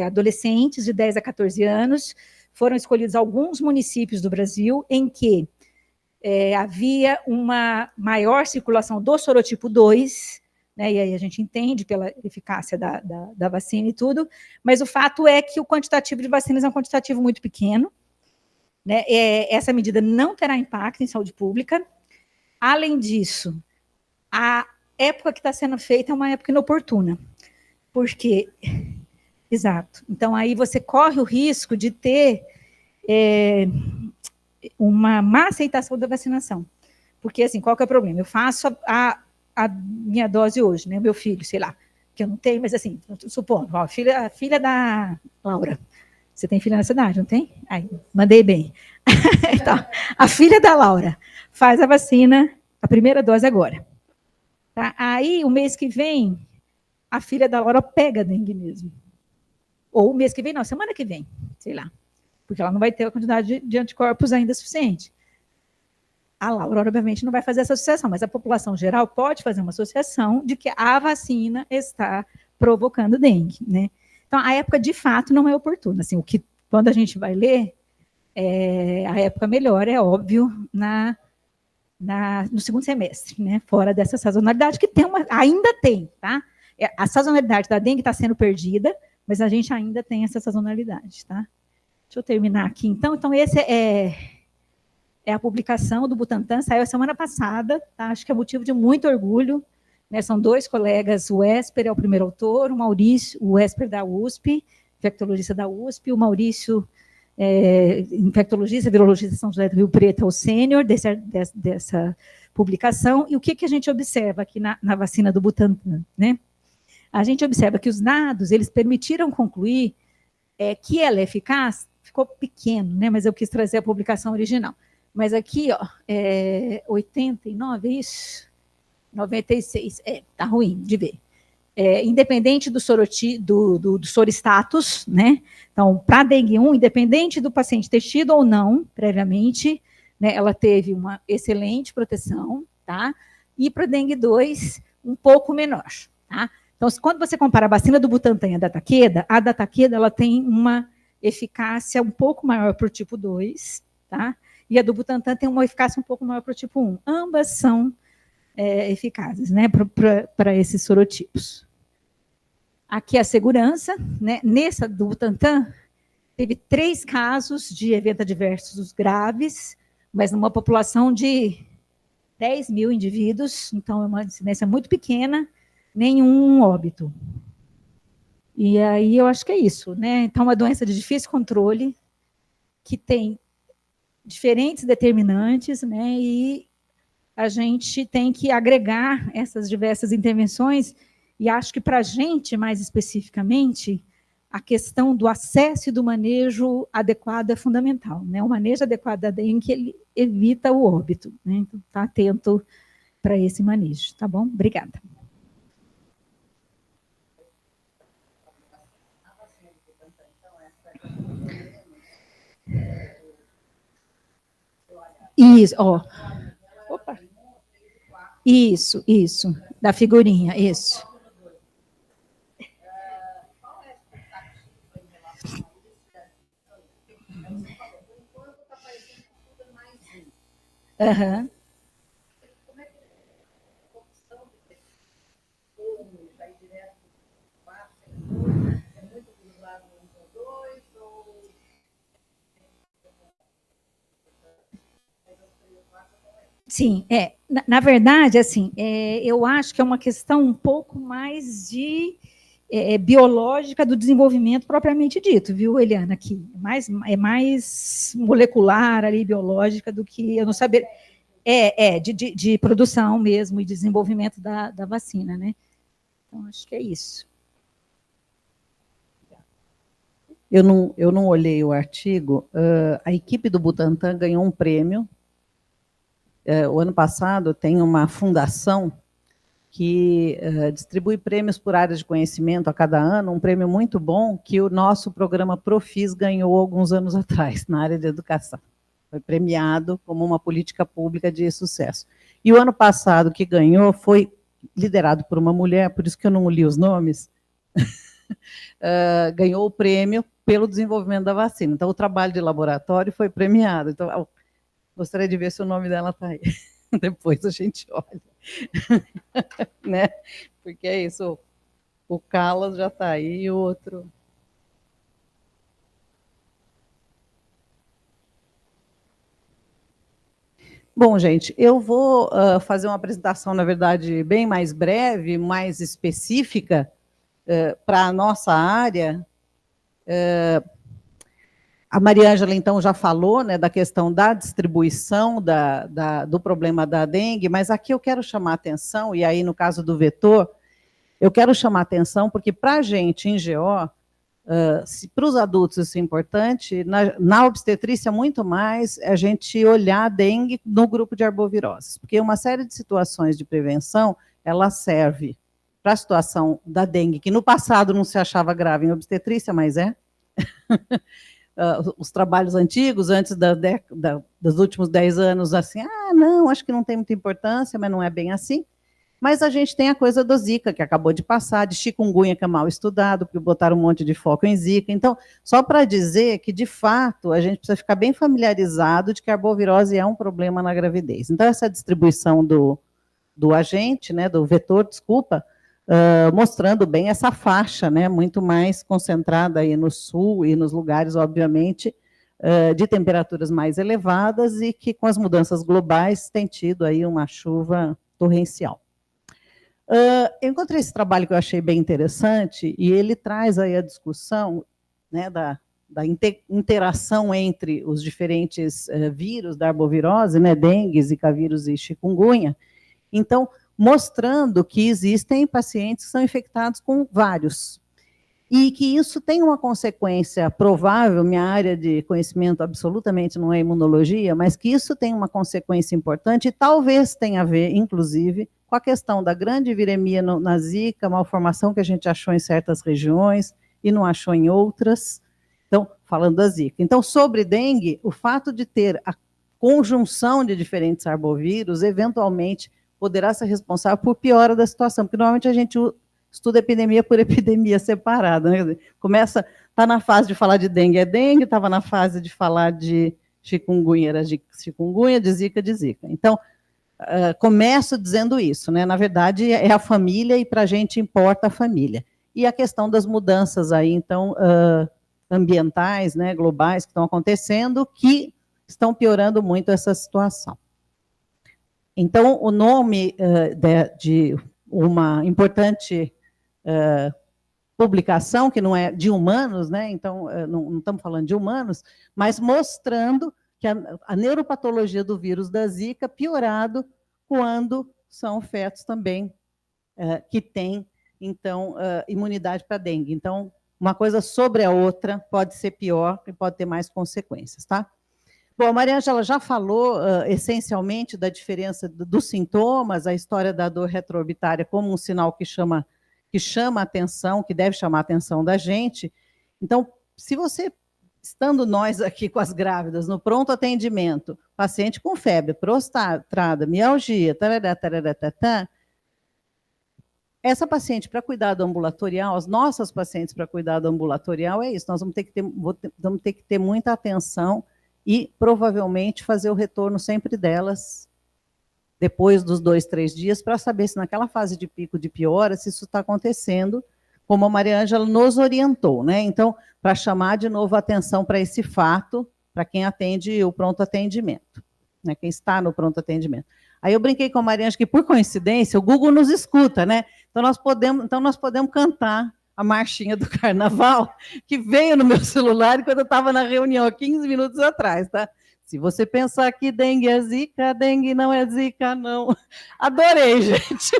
adolescentes de 10 a 14 anos. Foram escolhidos alguns municípios do Brasil em que havia uma maior circulação do sorotipo 2, né, e aí a gente entende pela eficácia da vacina e tudo, mas o fato é que o quantitativo de vacinas é um quantitativo muito pequeno, né, essa medida não terá impacto em saúde pública. Além disso, a época que está sendo feita é uma época inoportuna, porque, exato, então aí você corre o risco de ter uma má aceitação da vacinação, porque assim, qual que é o problema? Eu faço a minha dose hoje, né, meu filho, sei lá, que eu não tenho, mas assim, supondo, ó, a filha da Laura, você tem filha nessa idade, não tem? Aí, mandei bem. Então, a filha da Laura faz a vacina, a primeira dose agora. Tá? Aí, o mês que vem, a filha da Laura pega dengue mesmo. Ou o mês que vem, não, semana que vem, sei lá. Porque ela não vai ter a quantidade de anticorpos ainda suficiente. A Laura, obviamente, não vai fazer essa associação, mas a população geral pode fazer uma associação de que a vacina está provocando dengue, né? Então, a época, de fato, não é oportuna. Assim, quando a gente vai ler, a época melhor, é óbvio, no segundo semestre, né? Fora dessa sazonalidade, que ainda tem, tá? A sazonalidade da dengue está sendo perdida, mas a gente ainda tem essa sazonalidade, tá? Deixa eu terminar aqui, então. Então, esse é a publicação do Butantan, saiu a semana passada, tá? Acho que é motivo de muito orgulho, né? São 2 colegas, o Esper é o primeiro autor, o Maurício, o Esper da USP, infectologista da USP, o Maurício, infectologista, virologista de São José do Rio Preto, é o sênior dessa publicação. E o que a gente observa aqui na vacina do Butantan, né? A gente observa que os dados, eles permitiram concluir que ela é eficaz, ficou pequeno, né? Mas eu quis trazer a publicação original. Mas aqui, ó, 89, é isso? 96, tá ruim de ver. Independente do sorostatus, né? Então, para dengue 1, independente do paciente ter tido ou não previamente, né, ela teve uma excelente proteção, tá? E para dengue 2, um pouco menor, tá? Então, quando você compara a vacina do Butantan e a da Takeda ela tem uma eficácia um pouco maior para o tipo 2, tá? E a do Butantan tem uma eficácia um pouco maior para o tipo 1. Ambas são eficazes, né, para esses sorotipos. Aqui a segurança, né, nessa do Butantan, teve 3 casos de eventos adversos graves, mas numa população de 10 mil indivíduos, então é uma incidência muito pequena, nenhum óbito. E aí eu acho que é isso, né? Então, uma doença de difícil controle, que tem diferentes determinantes, né? E a gente tem que agregar essas diversas intervenções, e acho que para a gente, mais especificamente, a questão do acesso e do manejo adequado é fundamental, né? O manejo adequado da dengue, ele evita o óbito, né? Então, tá atento para esse manejo, tá bom? Obrigada. Isso, ó. Opa. Isso, da figurinha, isso. Uhum. Sim, na verdade, assim, eu acho que é uma questão um pouco mais de biológica do desenvolvimento propriamente dito, viu, Eliana? Aqui é mais molecular ali, biológica, do que eu não saber. De produção mesmo e desenvolvimento da vacina, né? Então, acho que é isso. Eu não olhei o artigo. A equipe do Butantan ganhou um prêmio. O ano passado tem uma fundação que distribui prêmios por áreas de conhecimento a cada ano, um prêmio muito bom que o nosso programa Profis ganhou alguns anos atrás, na área de educação. Foi premiado como uma política pública de sucesso. E o ano passado que ganhou foi liderado por uma mulher, por isso que eu não li os nomes, ganhou o prêmio pelo desenvolvimento da vacina. Então, o trabalho de laboratório foi premiado. Então, gostaria de ver se o nome dela está aí. Depois a gente olha. Né? Porque é isso, o Calas já está aí e o outro... Bom, gente, eu vou fazer uma apresentação, na verdade, bem mais breve, mais específica para a nossa área. A Maria Ângela, então, já falou, né, da questão da distribuição do problema da dengue, mas aqui eu quero chamar a atenção, e aí, no caso do vetor, eu quero chamar a atenção porque, para a gente, em GO, para os adultos isso é importante, na obstetrícia, muito mais a gente olhar a dengue no grupo de arboviroses, porque uma série de situações de prevenção, ela serve para a situação da dengue, que no passado não se achava grave em obstetrícia, mas é. Os trabalhos antigos, antes dos últimos 10 anos, assim, não, acho que não tem muita importância, mas não é bem assim. Mas a gente tem a coisa do Zika, que acabou de passar, de chikungunya, que é mal estudado, porque botaram um monte de foco em Zika. Então, só para dizer que, de fato, a gente precisa ficar bem familiarizado de que a arbovirose é um problema na gravidez. Então, essa distribuição do agente, né, do vetor, desculpa, mostrando bem essa faixa, né, muito mais concentrada aí no sul e nos lugares, obviamente, de temperaturas mais elevadas e que, com as mudanças globais, tem tido aí uma chuva torrencial. Eu encontrei esse trabalho que eu achei bem interessante, e ele traz aí a discussão, né, da interação entre os diferentes vírus da arbovirose, né, dengue, zika vírus e chikungunya. Então, mostrando que existem pacientes que são infectados com vários, e que isso tem uma consequência provável, minha área de conhecimento absolutamente não é imunologia, mas que isso tem uma consequência importante, e talvez tenha a ver, inclusive, com a questão da grande viremia na Zika, malformação que a gente achou em certas regiões e não achou em outras. Então, falando da Zika. Então, sobre dengue, o fato de ter a conjunção de diferentes arbovírus, eventualmente, poderá ser responsável por piora da situação, porque normalmente a gente estuda epidemia por epidemia separada, né? Começa, está na fase de falar de dengue, é dengue, estava na fase de falar de chikungunya, era de chikungunya, de Zika, de Zika. Então, começo dizendo isso, né? Na verdade, é a família e para a gente importa a família. E a questão das mudanças aí, então, ambientais, né, globais que estão acontecendo, que estão piorando muito essa situação. Então, o nome de uma importante publicação, que não é de humanos, né? Então, não estamos falando de humanos, mas mostrando que a neuropatologia do vírus da Zika piorado quando são fetos também que têm, então, imunidade para dengue. Então, uma coisa sobre a outra pode ser pior e pode ter mais consequências, tá? Bom, a Mariângela já falou essencialmente da diferença dos sintomas, a história da dor retroorbitária como um sinal que chama atenção, que deve chamar a atenção da gente. Então, se você, estando nós aqui com as grávidas no pronto atendimento, paciente com febre, prostrada, mialgia, tarará, tarará, tarará, essa paciente para cuidado ambulatorial, as nossas pacientes para cuidado ambulatorial é isso, nós vamos ter que ter muita atenção e provavelmente fazer o retorno sempre delas depois dos 2, 3 dias para saber se naquela fase de pico de piora, se isso está acontecendo, como a Mariângela nos orientou, né? Então, para chamar de novo a atenção para esse fato, para quem atende o pronto atendimento, né? Quem está no pronto atendimento. Aí eu brinquei com a Mariângela que, por coincidência, o Google nos escuta, né? Então nós podemos cantar a marchinha do carnaval, que veio no meu celular quando eu estava na reunião, há 15 minutos atrás, tá? Se você pensar que dengue é zika, dengue não é zika, não. Adorei, gente.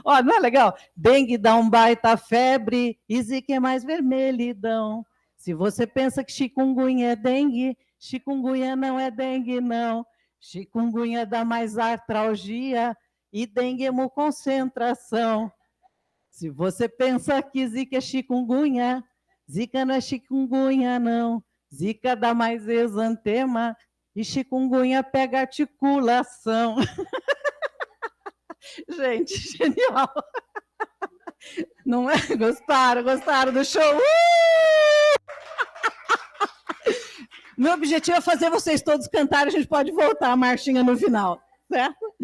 Ó, não é legal? Dengue dá um baita febre, e zika é mais vermelhidão. Se você pensa que chikungunya é dengue, chikungunya não é dengue, não. Chikungunya dá mais artralgia, e dengue é hemoconcentração. Se você pensa que zika é chikungunya, zika não é chikungunya, não. Zika dá mais exantema e chikungunya pega articulação. Gente, genial. Não é? Gostaram do show? Meu objetivo é fazer vocês todos cantarem, a gente pode voltar a marchinha no final, certo?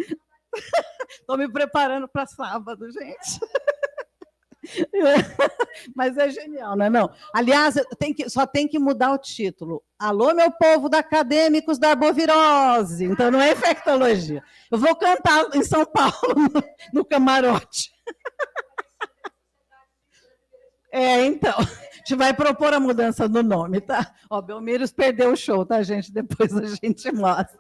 Estou me preparando para sábado, gente. Mas é genial, não é não? Aliás, só tem que mudar o título. Alô, meu povo da Acadêmicos da Arbovirose. Então, não é infectologia. Eu vou cantar em São Paulo, no camarote. Então, a gente vai propor a mudança do nome, tá? Ó, Belmírios perdeu o show, tá, gente? Depois a gente mostra.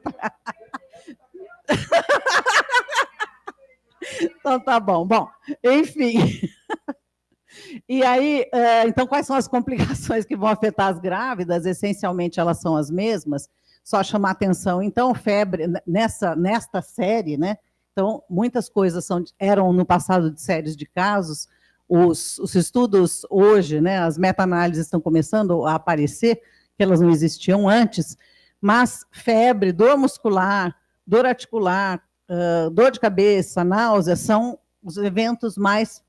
Então, tá bom. Bom, enfim. E aí, então, quais são as complicações que vão afetar as grávidas? Essencialmente, elas são as mesmas, só chamar atenção. Então, febre, nesta série, né? Então, muitas coisas eram, no passado, de séries de casos. Os estudos hoje, né, as meta-análises estão começando a aparecer, que elas não existiam antes, mas febre, dor muscular, dor articular, dor de cabeça, náusea, são os eventos mais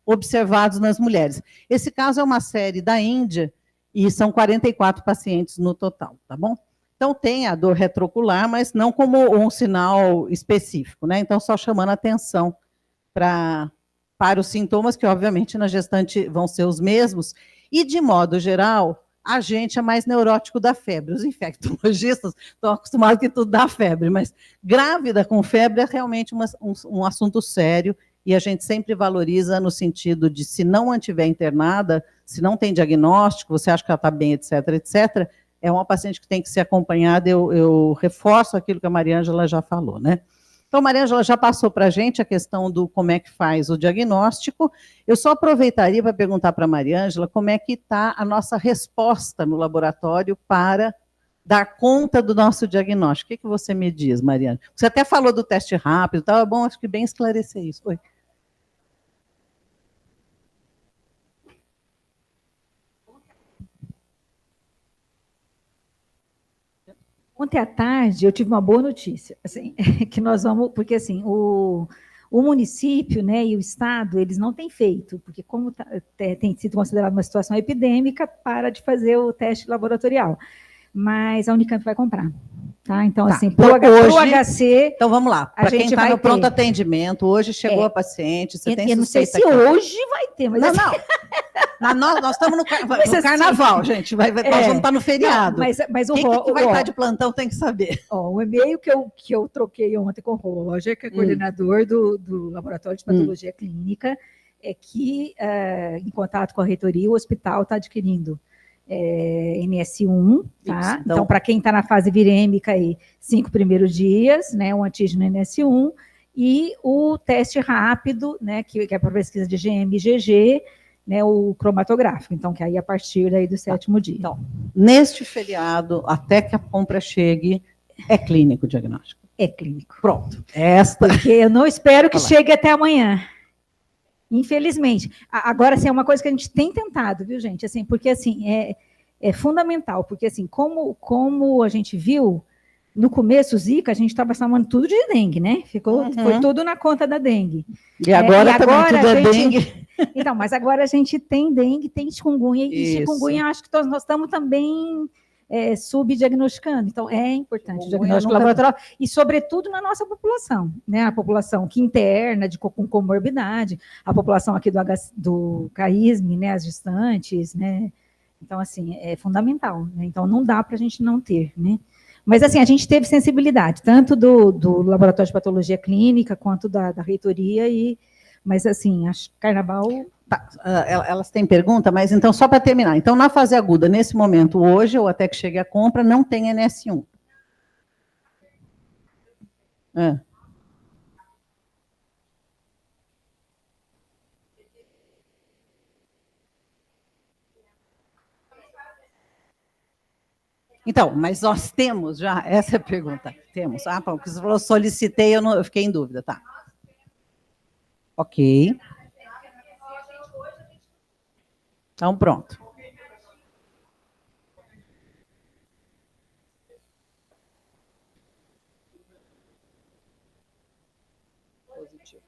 observados nas mulheres. Esse caso é uma série da Índia e são 44 pacientes no total, tá bom? Então, tem a dor retroocular, mas não como um sinal específico, né? Então, só chamando atenção para os sintomas, que, obviamente, na gestante vão ser os mesmos. E, de modo geral, a gente é mais neurótico da febre. Os infectologistas estão acostumados que tudo dá febre, mas grávida com febre é realmente um assunto sério e a gente sempre valoriza no sentido de, se não mantiver internada, se não tem diagnóstico, você acha que ela está bem, etc., etc., é uma paciente que tem que ser acompanhada. Eu reforço aquilo que a Mariângela já falou, né? Então, a Mariângela já passou para a gente a questão do como é que faz o diagnóstico. Eu só aproveitaria para perguntar para a Mariângela como é que está a nossa resposta no laboratório para dar conta do nosso diagnóstico. O que você me diz, Mariângela? Você até falou do teste rápido, tá bom? Acho que bem esclarecer isso. Oi. Ontem à tarde eu tive uma boa notícia, assim, que nós vamos, porque assim, o município, né, e o estado, eles não têm feito, porque como tem sido considerado uma situação epidêmica, para de fazer o teste laboratorial. Mas a Unicamp vai comprar. Tá? Então, assim, para o HC. Então, vamos lá. Para quem está no pronto atendimento, hoje chegou a paciente, você tem suspeita. Eu não sei se hoje vai ter, mas. Nós estamos no carnaval, gente. Nós vamos estar no feriado. Mas quem que vai estar de plantão tem que saber. O e-mail que eu troquei ontem com o Roger, que é coordenador do Laboratório de Patologia Clínica, é que, em contato com a reitoria, o hospital está adquirindo NS1, tá? Isso, então, para quem está na fase virêmica aí, 5 primeiros dias, né, o antígeno NS1, e o teste rápido, né, que é para pesquisa de GM e GG, né, o cromatográfico. Então, que aí a partir daí do 7º dia. Então, neste feriado, até que a compra chegue, é clínico o diagnóstico. É clínico. Pronto. Porque eu não espero que chegue até amanhã. Infelizmente. Agora, assim, é uma coisa que a gente tem tentado, viu, gente? Assim, porque, assim, é fundamental. Porque, assim, como a gente viu, no começo, o Zika, a gente estava chamando tudo de dengue, né? Foi tudo na conta da dengue. E agora também tudo é dengue. Então, mas agora a gente tem dengue, tem chikungunya, e chikungunya acho que nós estamos também subdiagnosticando. Então, é importante o diagnóstico laboratorial, e sobretudo na nossa população, né? A população que interna, com comorbidade, a população aqui do CAISM, né? As gestantes, né? Então, assim, é fundamental, né? Então, não dá para a gente não ter, né? Mas, assim, a gente teve sensibilidade, tanto do Laboratório de Patologia Clínica, quanto da reitoria, mas, assim, acho que Carnaval... Tá, elas têm pergunta, mas então, só para terminar. Então, na fase aguda, nesse momento, hoje, ou até que chegue a compra, não tem NS1. Então, mas nós temos já, essa é a pergunta. Temos. Porque você falou solicitei, eu fiquei em dúvida, tá. Ok. Então, pronto. Positivo.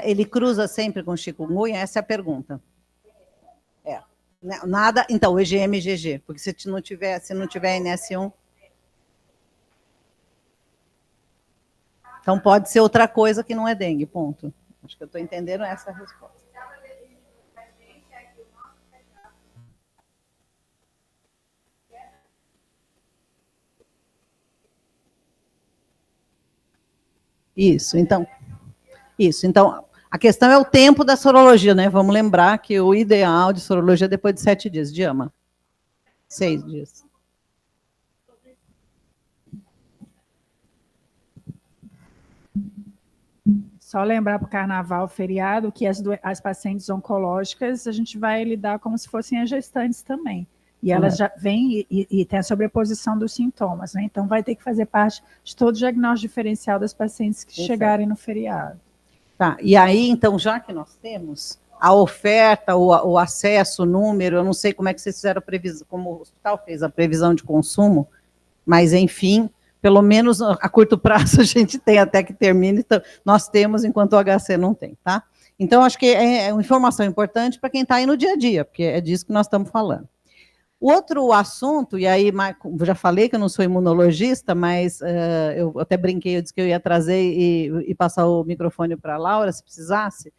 Ele cruza sempre com chikungunya? Essa é a pergunta. Nada, então, o EGM e GG, porque se não tiver NS1... Então, pode ser outra coisa que não é dengue, ponto. Acho que eu estou entendendo essa resposta. Isso, então, a questão é o tempo da sorologia, né? Vamos lembrar que o ideal de sorologia é depois de 7 dias, de AMA. 6 dias. Só lembrar para o carnaval, feriado, que as pacientes oncológicas, a gente vai lidar como se fossem as gestantes também. E elas já vêm e tem a sobreposição dos sintomas, né? Então, vai ter que fazer parte de todo o diagnóstico diferencial das pacientes que chegarem no feriado. Tá, e aí, então, já que nós temos a oferta, o acesso, o número, eu não sei como é que vocês fizeram a previsão, como o hospital fez a previsão de consumo, mas, enfim, pelo menos a curto prazo a gente tem até que termine, então, nós temos enquanto o HC não tem, tá? Então, acho que é uma informação importante para quem está aí no dia a dia, porque é disso que nós estamos falando. O outro assunto, e aí eu já falei que eu não sou imunologista, mas eu até brinquei, eu disse que eu ia trazer e passar o microfone para a Laura, se precisasse,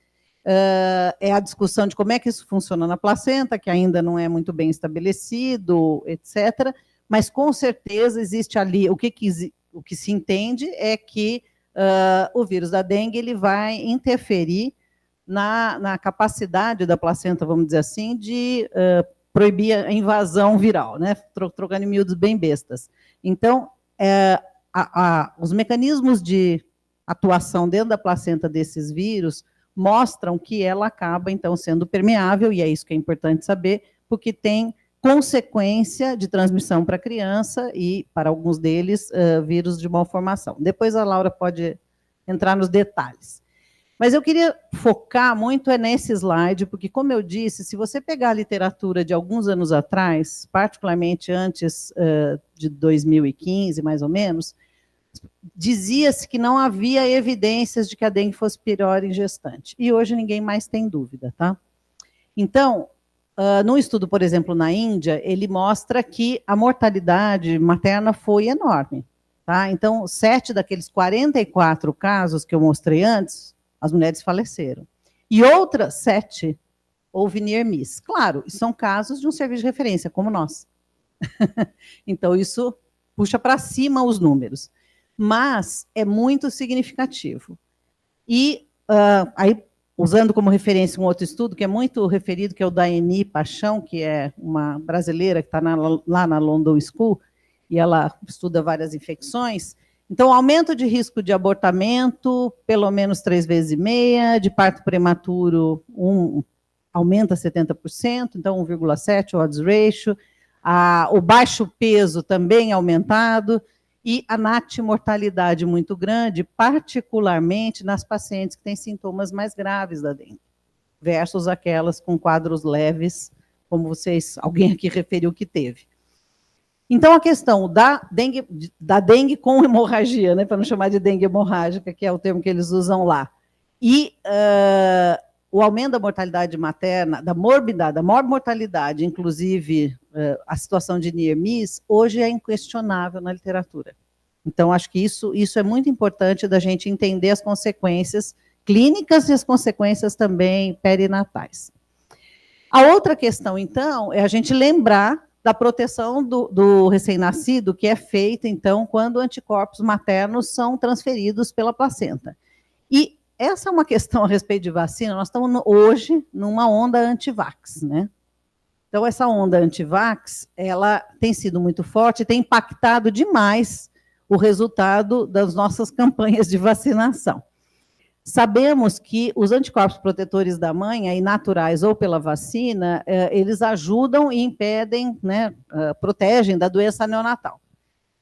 é a discussão de como é que isso funciona na placenta, que ainda não é muito bem estabelecido, etc., mas com certeza existe ali, o que se entende é que o vírus da dengue ele vai interferir na capacidade da placenta, vamos dizer assim, de proibir a invasão viral, né? Trocando em miúdos bem bestas. Então, os mecanismos de atuação dentro da placenta desses vírus mostram que ela acaba, então, sendo permeável, e é isso que é importante saber, porque tem consequência de transmissão para a criança e, para alguns deles, vírus de malformação. Depois a Laura pode entrar nos detalhes. Mas eu queria focar muito nesse slide, porque, como eu disse, se você pegar a literatura de alguns anos atrás, particularmente antes de 2015, mais ou menos, dizia-se que não havia evidências de que a dengue fosse pior em gestante. E hoje ninguém mais tem dúvida, tá? Então, num estudo, por exemplo, na Índia, ele mostra que a mortalidade materna foi enorme, tá? Então, 7 daqueles 44 casos que eu mostrei antes, as mulheres faleceram. E outras 7 houve near miss. Claro, são casos de um serviço de referência, como nós. Então, isso puxa para cima os números. Mas é muito significativo. E aí, usando como referência um outro estudo, que é muito referido, que é o da Eni Paixão, que é uma brasileira que está lá na London School, e ela estuda várias infecções. Então, aumento de risco de abortamento, pelo menos 3,5 vezes, de parto prematuro, aumenta 70%, então 1,7 odds ratio, o baixo peso também aumentado, e a natimortalidade muito grande, particularmente nas pacientes que têm sintomas mais graves da dengue, versus aquelas com quadros leves, como alguém aqui referiu que teve. Então, a questão da dengue com hemorragia, né, para não chamar de dengue hemorrágica, que é o termo que eles usam lá, e o aumento da mortalidade materna, da morbimortalidade, inclusive a situação de near miss, hoje é inquestionável na literatura. Então, acho que isso é muito importante da gente entender as consequências clínicas e as consequências também perinatais. A outra questão, então, é a gente lembrar da proteção do recém-nascido, que é feita, então, quando anticorpos maternos são transferidos pela placenta. E essa é uma questão a respeito de vacina. Nós estamos hoje numa onda anti-vax, né? Então, essa onda anti-vax, ela tem sido muito forte, tem impactado demais o resultado das nossas campanhas de vacinação. Sabemos que os anticorpos protetores da mãe, aí naturais ou pela vacina, eles ajudam e impedem, né, protegem da doença neonatal.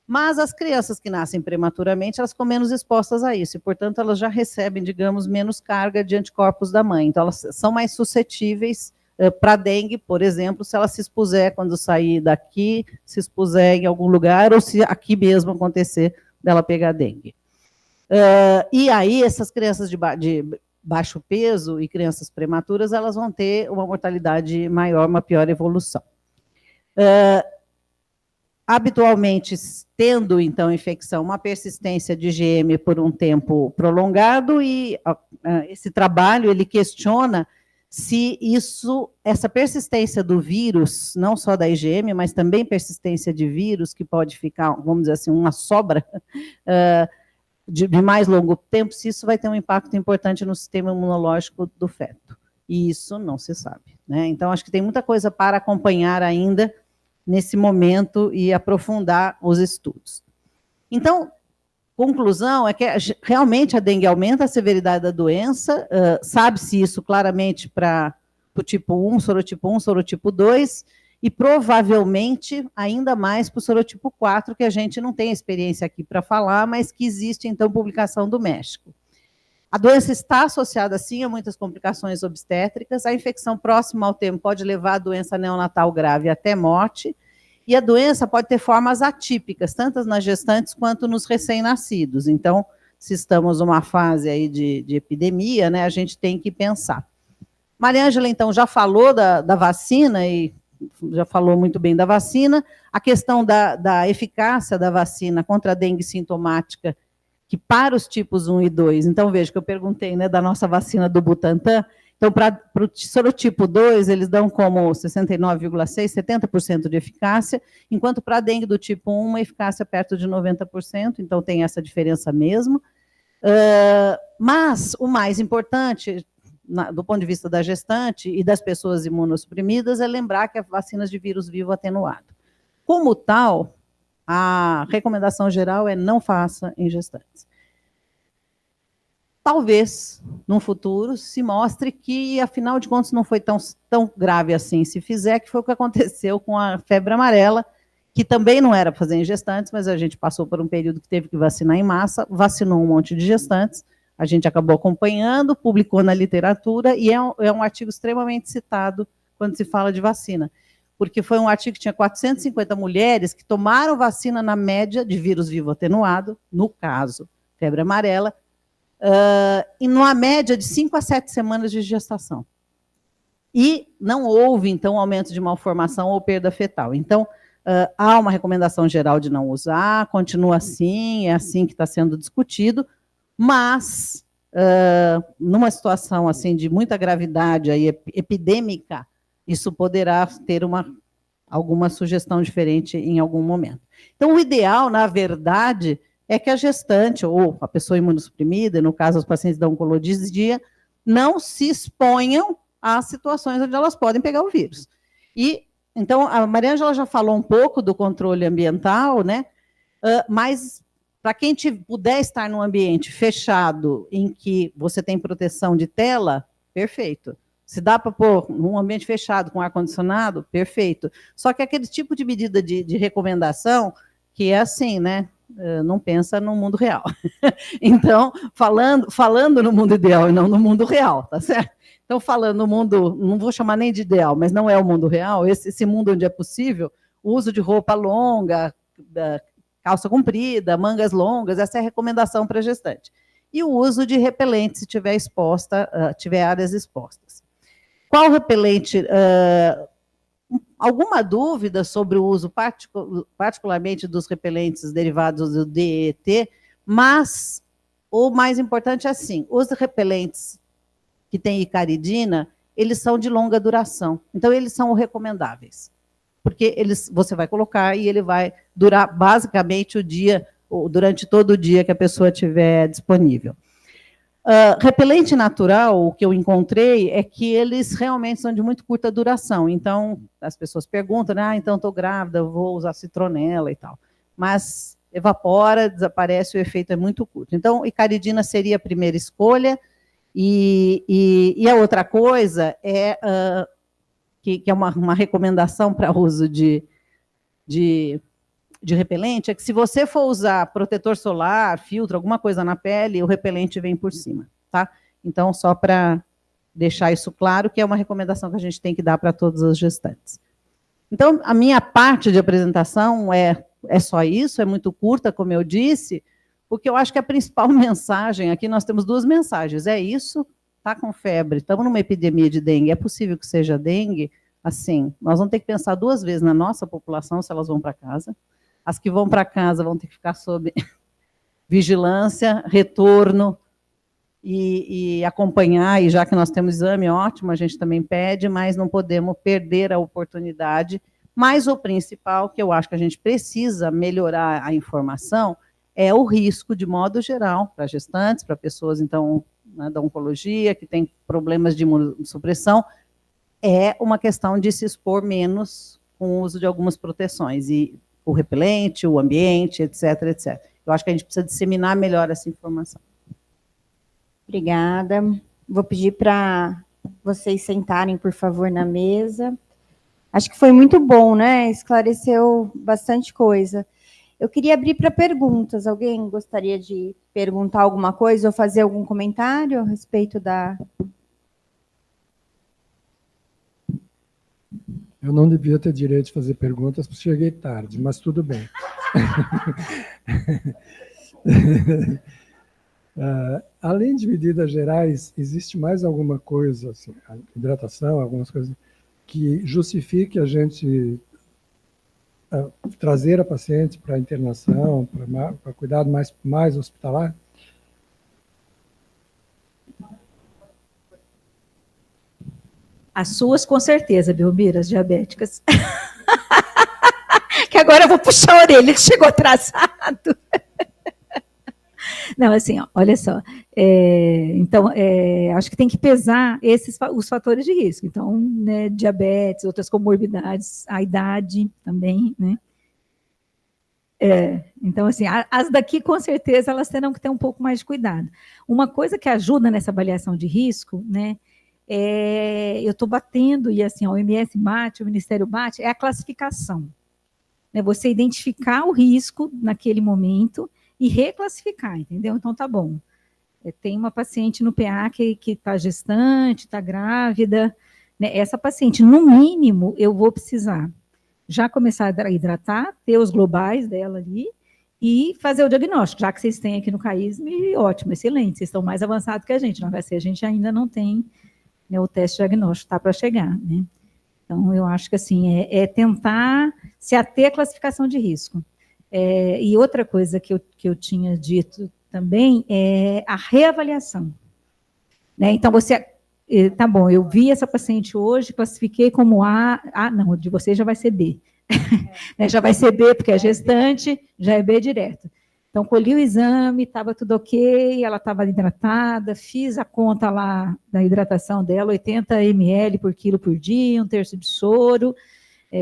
Mas as crianças que nascem prematuramente, elas ficam menos expostas a isso, e, portanto, elas já recebem, digamos, menos carga de anticorpos da mãe. Então, elas são mais suscetíveis para dengue, por exemplo, se ela se expuser quando sair daqui, se expuser em algum lugar, ou se aqui mesmo acontecer dela pegar dengue. E aí, essas crianças de baixo peso e crianças prematuras, elas vão ter uma mortalidade maior, uma pior evolução. Habitualmente, tendo, então, infecção, uma persistência de IgM por um tempo prolongado, e esse trabalho, ele questiona se essa persistência do vírus, não só da IgM, mas também persistência de vírus, que pode ficar, vamos dizer assim, uma sobra, de mais longo tempo, se isso vai ter um impacto importante no sistema imunológico do feto. E isso não se sabe, né? Então, acho que tem muita coisa para acompanhar ainda nesse momento e aprofundar os estudos. Então, conclusão é que realmente a dengue aumenta a severidade da doença, sabe-se isso claramente para o tipo 1, sorotipo 1, sorotipo 2, e provavelmente ainda mais para o sorotipo 4, que a gente não tem experiência aqui para falar, mas que existe, então, publicação do México. A doença está associada, sim, a muitas complicações obstétricas. A infecção próxima ao termo pode levar a doença neonatal grave até morte, e a doença pode ter formas atípicas, tanto nas gestantes quanto nos recém-nascidos. Então, se estamos numa fase aí de epidemia, né, a gente tem que pensar. Mariângela, então, já falou da vacina, e já falou muito bem da vacina. A questão da eficácia da vacina contra a dengue sintomática, que para os tipos 1 e 2, então veja que eu perguntei, né, da nossa vacina do Butantan, então para o sorotipo 2, eles dão como 69,6%, 70% de eficácia, enquanto para a dengue do tipo 1, uma eficácia perto de 90%, então tem essa diferença mesmo. Mas o mais importante, do ponto de vista da gestante e das pessoas imunossuprimidas, é lembrar que é vacinas de vírus vivo atenuado. Como tal, a recomendação geral é não faça em gestantes. Talvez, no futuro, se mostre que, afinal de contas, não foi tão grave assim, se fizer, que foi o que aconteceu com a febre amarela, que também não era para fazer em gestantes, mas a gente passou por um período que teve que vacinar em massa, vacinou um monte de gestantes, a gente acabou acompanhando, publicou na literatura, e é um artigo extremamente citado quando se fala de vacina, porque foi um artigo que tinha 450 mulheres que tomaram vacina na média de vírus vivo atenuado, no caso, febre amarela, e numa média de 5 a 7 semanas de gestação. E não houve, então, aumento de malformação ou perda fetal. Então, há uma recomendação geral de não usar, continua assim, é assim que está sendo discutido, mas, numa situação assim de muita gravidade aí, epidêmica, isso poderá ter alguma sugestão diferente em algum momento. Então, o ideal, na verdade, é que a gestante ou a pessoa imunossuprimida, no caso os pacientes da oncologia, não se exponham a situações onde elas podem pegar o vírus. E, então, a Mariângela já falou um pouco do controle ambiental, né? Mas, para quem puder estar num ambiente fechado, em que você tem proteção de tela, perfeito. Se dá para pôr num ambiente fechado com ar-condicionado, perfeito. Só que aquele tipo de medida de recomendação, que é assim, né? Não pensa no mundo real. Então, falando no mundo ideal e não no mundo real, tá certo? Então, falando no mundo, não vou chamar nem de ideal, mas não é o mundo real, esse mundo onde é possível, o uso de roupa longa, calça comprida, mangas longas, essa é a recomendação para a gestante. E o uso de repelente, se tiver tiver áreas expostas. Qual repelente? Alguma dúvida sobre o uso, particularmente dos repelentes derivados do DET, mas o mais importante é assim, os repelentes que têm icaridina, eles são de longa duração, então eles são recomendáveis, porque você vai colocar e ele vai durar basicamente o dia, durante todo o dia que a pessoa tiver disponível. Repelente natural, o que eu encontrei é que eles realmente são de muito curta duração. Então, as pessoas perguntam, então estou grávida, vou usar citronela e tal. Mas evapora, desaparece, o efeito é muito curto. Então, icaridina seria a primeira escolha. E a outra coisa é que é uma recomendação para uso de repelente, é que se você for usar protetor solar, filtro, alguma coisa na pele, o repelente vem por cima, tá? Então, só para deixar isso claro, que é uma recomendação que a gente tem que dar para todas as gestantes. Então, a minha parte de apresentação é só isso, é muito curta, como eu disse, porque eu acho que a principal mensagem, aqui nós temos duas mensagens, é isso, está com febre, estamos numa epidemia de dengue, é possível que seja dengue, assim, nós vamos ter que pensar duas vezes na nossa população, se elas vão para casa. As que vão para casa vão ter que ficar sob vigilância, retorno e acompanhar, e já que nós temos exame, ótimo, a gente também pede, mas não podemos perder a oportunidade. Mas o principal, que eu acho que a gente precisa melhorar a informação, é o risco, de modo geral, para gestantes, para pessoas, então, da oncologia, que tem problemas de imunossupressão, é uma questão de se expor menos com o uso de algumas proteções, e o repelente, o ambiente, etc, etc. Eu acho que a gente precisa disseminar melhor essa informação. Obrigada. Vou pedir para vocês sentarem, por favor, na mesa. Acho que foi muito bom, né? Esclareceu bastante coisa. Eu queria abrir para perguntas. Alguém gostaria de perguntar alguma coisa ou fazer algum comentário a respeito da... Eu não devia ter direito de fazer perguntas, porque cheguei tarde, mas tudo bem. Além de medidas gerais, existe mais alguma coisa, assim, a hidratação, algumas coisas, que justifique a gente trazer a paciente para internação, para cuidado mais hospitalar? As suas, com certeza, Belmira, as diabéticas. Que agora eu vou puxar a orelha, que chegou atrasado. Não, assim, ó, olha só. Então, acho que tem que pesar os fatores de risco. Então, né, diabetes, outras comorbidades, a idade também, né? Então, assim, as daqui, com certeza, elas terão que ter um pouco mais de cuidado. Uma coisa que ajuda nessa avaliação de risco, né? Eu estou batendo, e assim, a OMS bate, o Ministério bate, é a classificação. Né? Você identificar o risco naquele momento e reclassificar, entendeu? Então, tá bom. Tem uma paciente no PA que está gestante, está grávida, né? Essa paciente, no mínimo, eu vou precisar já começar a hidratar, ter os globais dela ali e fazer o diagnóstico, já que vocês têm aqui no CAISM, ótimo, excelente, vocês estão mais avançados que a gente, no HC a gente ainda não tem, né, o teste diagnóstico, está para chegar, né? Então, eu acho que, assim, tentar se ater à classificação de risco. E outra coisa que eu tinha dito também é a reavaliação. Né? Então, você... Tá bom, eu vi essa paciente hoje, classifiquei como A. Não, de vocês já vai ser B. Né? Já vai ser B, porque é gestante, já é B direto. Então, colhi o exame, estava tudo ok, ela estava hidratada, fiz a conta lá da hidratação dela, 80 ml por quilo por dia, 1/3 de soro,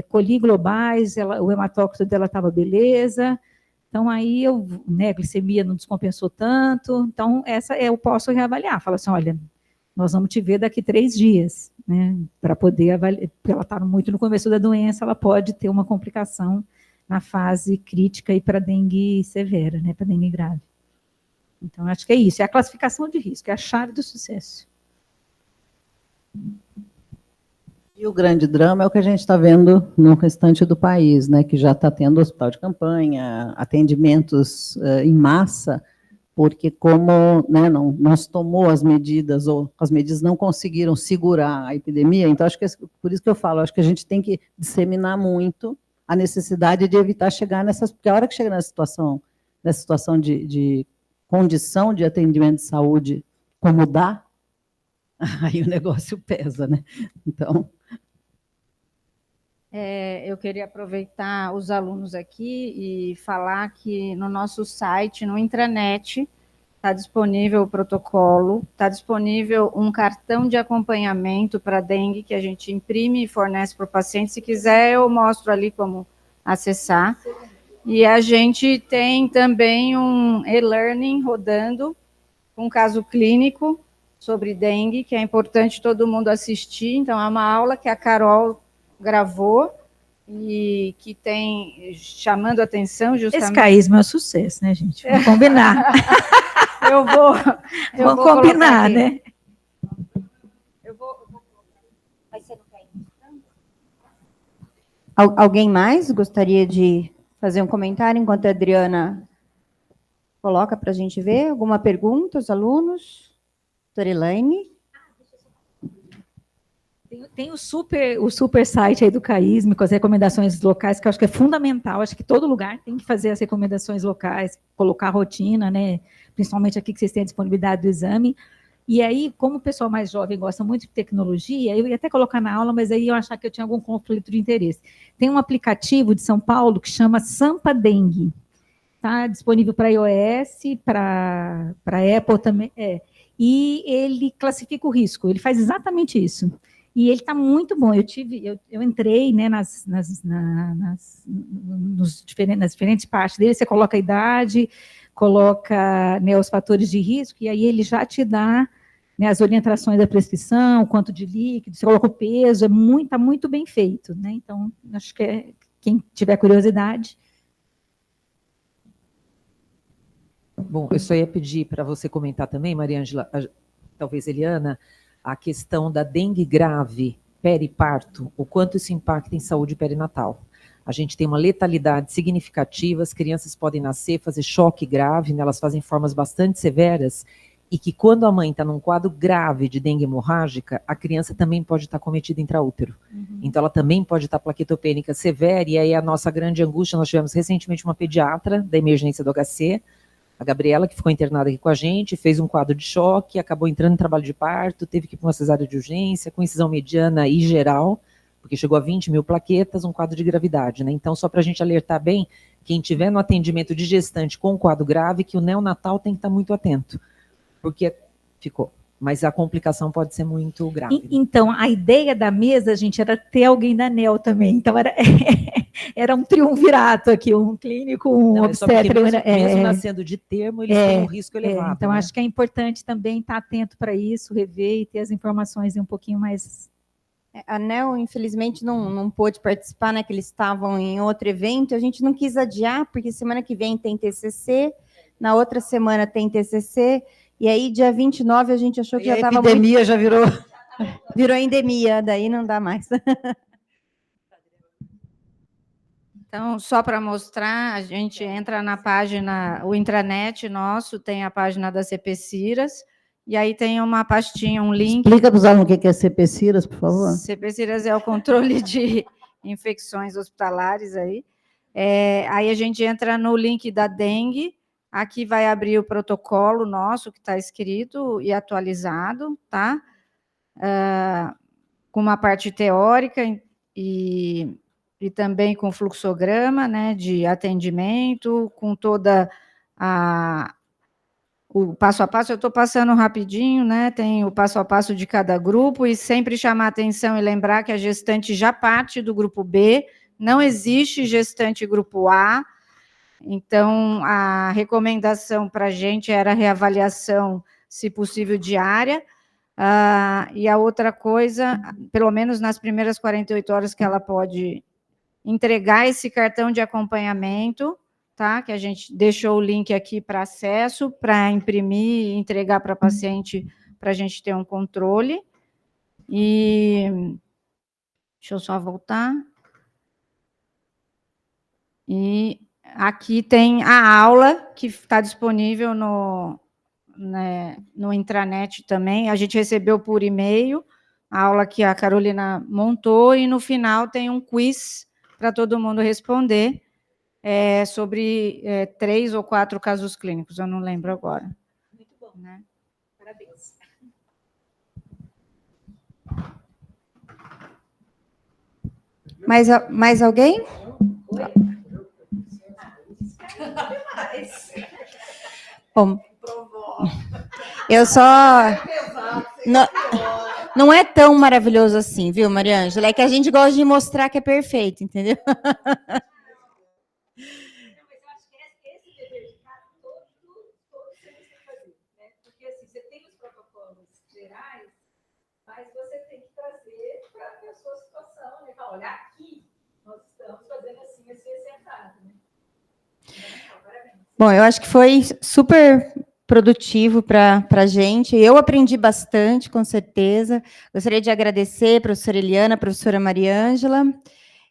colhi globais, o hematócrito dela estava beleza, então aí a glicemia não descompensou tanto, então essa eu posso reavaliar, falo assim, olha, nós vamos te ver daqui 3 dias, né, para poder avaliar, porque ela está muito no começo da doença, ela pode ter uma complicação na fase crítica e para dengue severa, né, para dengue grave. Então, acho que é isso, é a classificação de risco, é a chave do sucesso. E o grande drama é o que a gente está vendo no restante do país, né, que já está tendo hospital de campanha, atendimentos em massa, porque como, né, não se tomou as medidas, ou as medidas não conseguiram segurar a epidemia, então acho que por isso que eu falo, acho que a gente tem que disseminar muito a necessidade de evitar chegar nessas, porque a hora que chega nessa situação de condição de atendimento de saúde como dá, aí o negócio pesa, né? Então... eu queria aproveitar os alunos aqui e falar que no nosso site, no intranet, está disponível o protocolo, está disponível um cartão de acompanhamento para dengue que a gente imprime e fornece para o paciente. Se quiser, eu mostro ali como acessar. E a gente tem também um e-learning rodando, um caso clínico sobre dengue, que é importante todo mundo assistir. Então, é uma aula que a Carol gravou e que tem chamando a atenção justamente... Esse caísmo é um sucesso, né, gente? Vamos combinar. Vamos combinar, né? Vai ser no caído. Alguém mais gostaria de fazer um comentário enquanto a Adriana coloca para a gente ver? Alguma pergunta, os alunos? Doutora Elaine? Tem o super site aí do CAISM, com as recomendações locais, que eu acho que é fundamental. Acho que todo lugar tem que fazer as recomendações locais, colocar a rotina, né? Principalmente aqui que vocês têm a disponibilidade do exame. E aí, como o pessoal mais jovem gosta muito de tecnologia, eu ia até colocar na aula, mas aí eu achava que eu tinha algum conflito de interesse. Tem um aplicativo de São Paulo que chama Sampa Dengue. Está disponível para iOS, para Apple também. E ele classifica o risco, ele faz exatamente isso. E ele está muito bom. Eu entrei, né, nas diferentes partes dele. Você coloca a idade, coloca, né, os fatores de risco, e aí ele já te dá, né, as orientações da prescrição, quanto de líquido, você coloca o peso, está muito bem feito, né? Então, acho que quem tiver curiosidade. Bom, eu só ia pedir para você comentar também, Maria Ângela, talvez Eliana, a questão da dengue grave periparto, o quanto isso impacta em saúde perinatal. A gente tem uma letalidade significativa, as crianças podem nascer, fazer choque grave, né, elas fazem formas bastante severas, e que quando a mãe está num quadro grave de dengue hemorrágica, a criança também pode estar cometida intraútero. Então ela também pode estar plaquetopênica severa, e aí a nossa grande angústia, nós tivemos recentemente uma pediatra da emergência do HC, a Gabriela, que ficou internada aqui com a gente, fez um quadro de choque, acabou entrando em trabalho de parto, teve que ir para uma cesárea de urgência, com incisão mediana e geral, porque chegou a 20 mil plaquetas, um quadro de gravidade, né? Então, só para a gente alertar bem, quem tiver no atendimento de gestante com quadro grave, que o neonatal tem que estar muito atento, porque ficou. Mas a complicação pode ser muito grave. Então, a ideia da mesa, gente, era ter alguém da NEL também. Então, era um triunvirato aqui, um clínico, um obstetra. Mesmo nascendo de termo, eles têm um risco elevado. Então, né? acho que é importante também estar atento para isso, rever e ter as informações um pouquinho mais... A NEL, infelizmente, não pôde participar, né, que eles estavam em outro evento. A gente não quis adiar, porque semana que vem tem TCC, na outra semana tem TCC, e aí, dia 29, a gente achou que já estava muito... A epidemia já virou... Virou endemia, daí não dá mais. Então, só para mostrar, a gente entra na página, o intranet nosso, tem a página da CPCIRAS, e aí tem uma pastinha, um link. Explica para os alunos o que é CPCIRAS, por favor. CPCIRAS é o controle de infecções hospitalares aí. Aí a gente entra no link da dengue, aqui vai abrir o protocolo nosso, que está escrito e atualizado, tá? Com uma parte teórica e também com fluxograma, né, de atendimento, com toda o passo a passo, eu estou passando rapidinho, né? Tem o passo a passo de cada grupo e sempre chamar a atenção e lembrar que a gestante já parte do grupo B, não existe gestante grupo A, então a recomendação para a gente era reavaliação, se possível, diária, e a outra coisa, pelo menos nas primeiras 48 horas que ela pode entregar esse cartão de acompanhamento, tá? Que a gente deixou o link aqui para acesso, para imprimir e entregar para a paciente, para a gente ter um controle. E deixa eu só voltar. E aqui tem a aula que está disponível no intranet também. A gente recebeu por e-mail a aula que a Carolina montou, e no final tem um quiz para todo mundo responder. Sobre 3 ou 4 casos clínicos, eu não lembro agora. Muito bom. Né? Parabéns. Mais alguém? Bom, eu só... Não é tão maravilhoso assim, viu, Mariângela? É que a gente gosta de mostrar que é perfeito, entendeu? Mas você tem que trazer para a sua situação, né? Olha, aqui nós estamos fazendo assim, assim, assentado, né? Parabéns. Bom, eu acho que foi super produtivo para a gente. Eu aprendi bastante, com certeza. Gostaria de agradecer a professora Eliana, a professora Mariângela,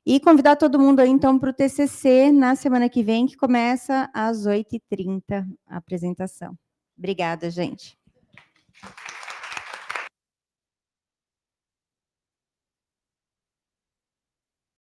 e convidar todo mundo aí, então, para o TCC na semana que vem, que começa às 8h30 a apresentação. Obrigada, gente.